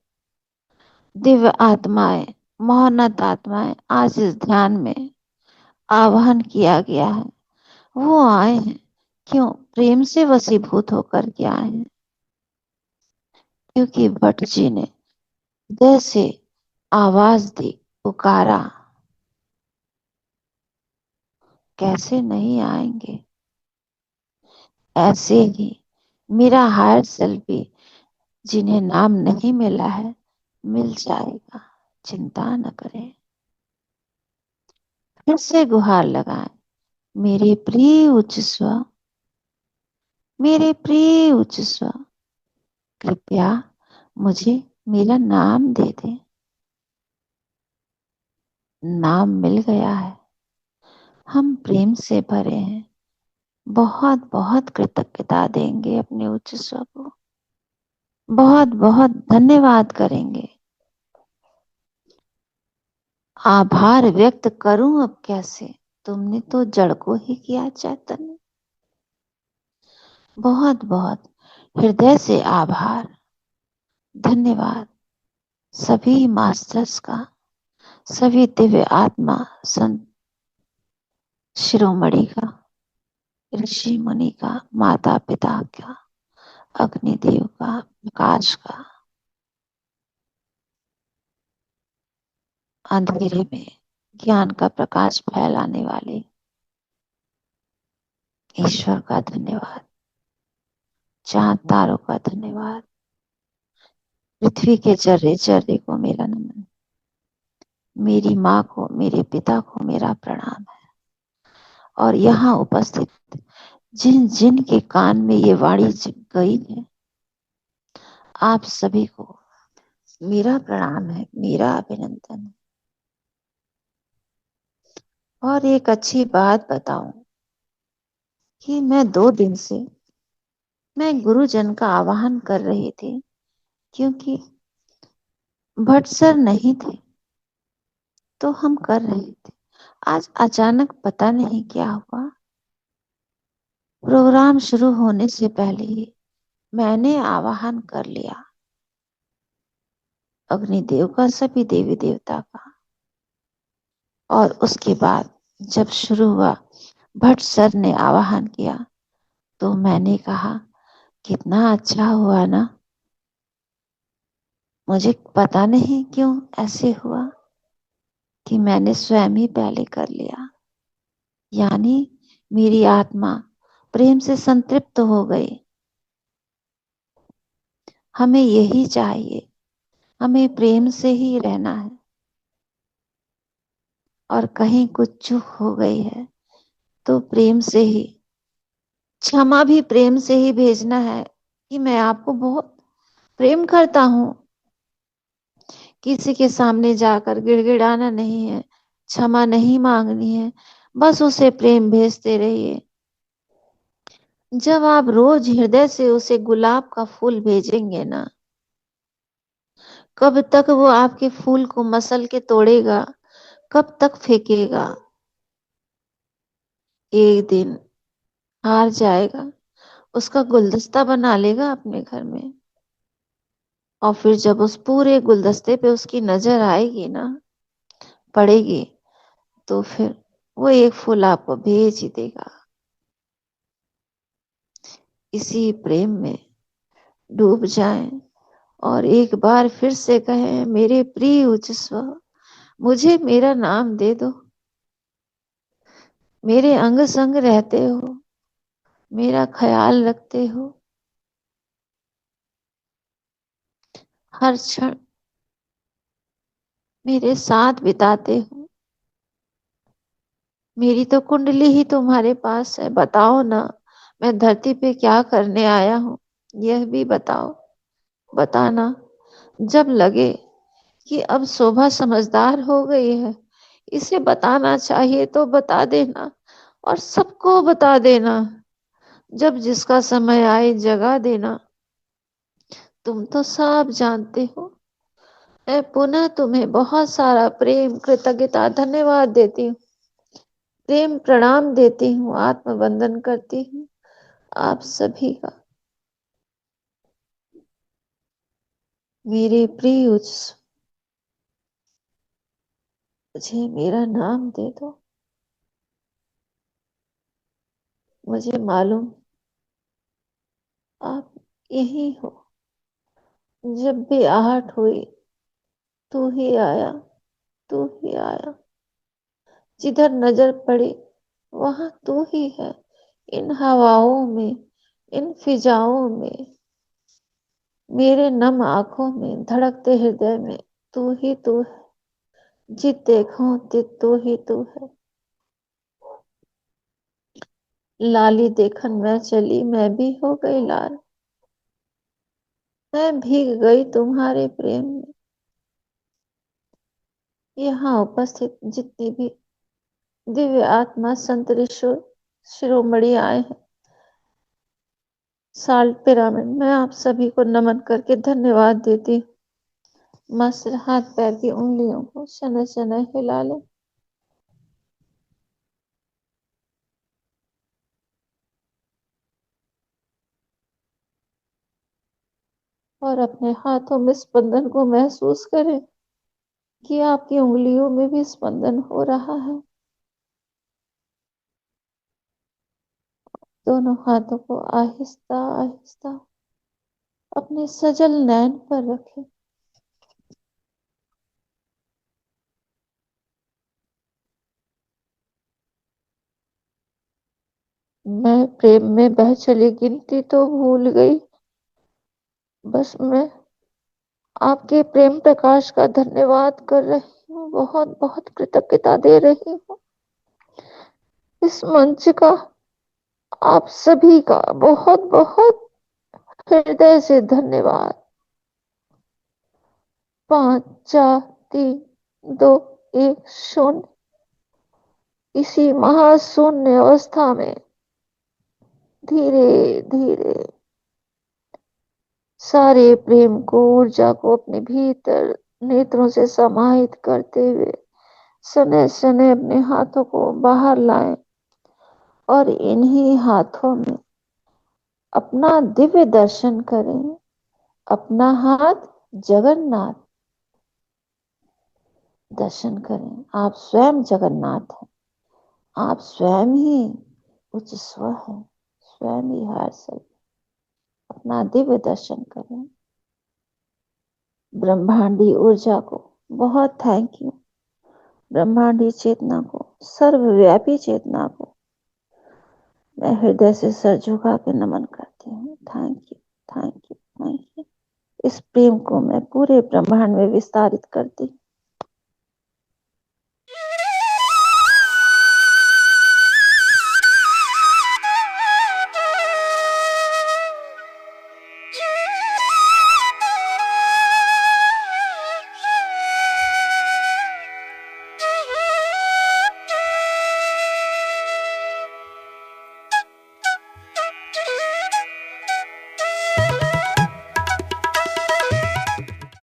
दिव्य आत्माएं, मोहनत आत्माएं आज इस ध्यान में आवाहन किया गया है, वो आए हैं। क्यों प्रेम से वशीभूत होकर के आए हैं? क्योंकि भट्ट जी ने जैसे आवाज दी, पुकारा, कैसे नहीं आएंगे। ऐसे ही मेरा हायर सेल्फ भी, जिन्हें नाम नहीं मिला है, मिल जाएगा, चिंता न करें। फिर से गुहार लगाए, मेरे प्रिय उच्च स्व, मेरे प्रिय उच्च स्व, कृपया मुझे मेरा नाम दे दे। नाम मिल गया है, हम प्रेम से भरे हैं, बहुत बहुत कृतज्ञता देंगे अपने उच्च स्व को, बहुत बहुत धन्यवाद करेंगे। आभार व्यक्त करूं अब कैसे, तुमने तो जड़ को ही किया चैतन्य। बहुत बहुत हृदय से आभार, धन्यवाद सभी मास्टर्स का, सभी दिव्य आत्मा संत शिरोमणि का, ऋषि मुनि का, माता पिता का, अग्निदेव का, प्रकाश का, अंधेरे में ज्ञान का प्रकाश फैलाने वाले ईश्वर का धन्यवाद, चांद तारों का धन्यवाद, पृथ्वी के जर्रे जर्रे को मेरा नमन, मेरी माँ को, मेरे पिता को मेरा प्रणाम है। और यहाँ उपस्थित जिन जिन के कान में ये वाणी गई है, आप सभी को मेरा प्रणाम है, मेरा अभिनंदन है। और एक अच्छी बात बताऊं कि मैं 2 दिन से मैं गुरुजन का आवाहन कर रही थी, क्योंकि भट्ट सर नहीं थे तो हम कर रहे थे। आज अचानक पता नहीं क्या हुआ, प्रोग्राम शुरू होने से पहले ही मैंने आवाहन कर लिया, अग्निदेव का, सभी देवी देवता का। और उसके बाद जब शुरू हुआ, भट्ट सर ने आवाहन किया, तो मैंने कहा कितना अच्छा हुआ ना। मुझे पता नहीं क्यों ऐसे हुआ कि मैंने स्वयं ही पहले कर लिया, यानी मेरी आत्मा प्रेम से संतृप्त हो गई। हमें यही चाहिए, हमें प्रेम से ही रहना है। और कहीं कुछ चूक हो गई है तो प्रेम से ही, क्षमा भी प्रेम से ही भेजना है कि मैं आपको बहुत प्रेम करता हूं। किसी के सामने जाकर गिड़गिड़ाना नहीं है, क्षमा नहीं मांगनी है, बस उसे प्रेम भेजते रहिए। जब आप रोज हृदय से उसे गुलाब का फूल भेजेंगे ना, कब तक वो आपके फूल को मसल के तोड़ेगा, कब तक फेंकेगा। एक दिन हार जाएगा, उसका गुलदस्ता बना लेगा अपने घर में। और फिर जब उस पूरे गुलदस्ते पे उसकी नजर आएगी ना, पड़ेगी, तो फिर वो एक फूल आपको भेज ही देगा। इसी प्रेम में डूब जाएं और एक बार फिर से कहें, मेरे प्रिय उच्च स्व, मुझे मेरा नाम दे दो। मेरे अंग संग रहते हो, मेरा ख्याल रखते हो, हर क्षण मेरे साथ बिताते हो। मेरी तो कुंडली ही तुम्हारे पास है, बताओ ना मैं धरती पे क्या करने आया हूँ, यह भी बताओ। बताना जब लगे कि अब शोभा समझदार हो गई है, इसे बताना चाहिए तो बता देना, और सबको बता देना। जब जिसका समय आए जगा देना। तुम तो सब जानते हो। मैं पुनः तुम्हें बहुत सारा प्रेम, कृतज्ञता, धन्यवाद देती हूँ, प्रेम प्रणाम देती हूँ, आत्मवंदन करती हूँ आप सभी का। मेरे प्रिय उच्च, मुझे मेरा नाम दे दो, मुझे मालूम आप यही हो। जब भी आहट हुई तू ही आया, तू ही आया। जिधर नजर पड़ी वहां तू ही है। इन हवाओं में, इन फिजाओं में, मेरे नम आंखों में, धड़कते हृदय में तू ही तू है। जित देखूं तित तू ही तू है। लाली देखन मैं चली, मैं भी हो गई लाल। मैं भीग गई तुम्हारे प्रेम में। यहाँ उपस्थित जितनी भी दिव्य आत्मा संत ऋषि शिरोमणि आए हैं, साल्ट पिरामिड, मैं आप सभी को नमन करके धन्यवाद देती हूँ। मास्टर हाथ पैर की उंगलियों को शनय शनय हिला ले और अपने हाथों में स्पंदन को महसूस करें कि आपकी उंगलियों में भी स्पंदन हो रहा है। दोनों हाथों को आहिस्ता आहिस्ता अपने सजल नैन पर रखें। मैं प्रेम में बह चली गिनती तो भूल गई। बस मैं आपके प्रेम प्रकाश का धन्यवाद कर रही हूँ, बहुत बहुत कृतज्ञता दे रही हूँ। इस मंच का, आप सभी का बहुत बहुत हृदय से धन्यवाद। 5 4 3 2 1 शून्य। इसी महाशून्य अवस्था में धीरे धीरे सारे प्रेम को, ऊर्जा को अपने भीतर नेत्रों से समाहित करते हुए सने सने अपने हाथों को बाहर लाएं और इन्हीं हाथों में अपना दिव्य दर्शन करें। अपना हाथ जगन्नाथ दर्शन करें। आप स्वयं जगन्नाथ हैं। आप स्वयं ही उच्च स्व है, स्वयं ही हर से अपना दिव्य दर्शन करें। ब्रह्मांडी ऊर्जा को बहुत थैंक यू। ब्रह्मांडी चेतना को, सर्वव्यापी चेतना को मैं हृदय से सर झुका के नमन करती हूँ। Thank you, thank you, thank you. इस प्रेम को मैं पूरे ब्रह्मांड में विस्तारित करती हूँ।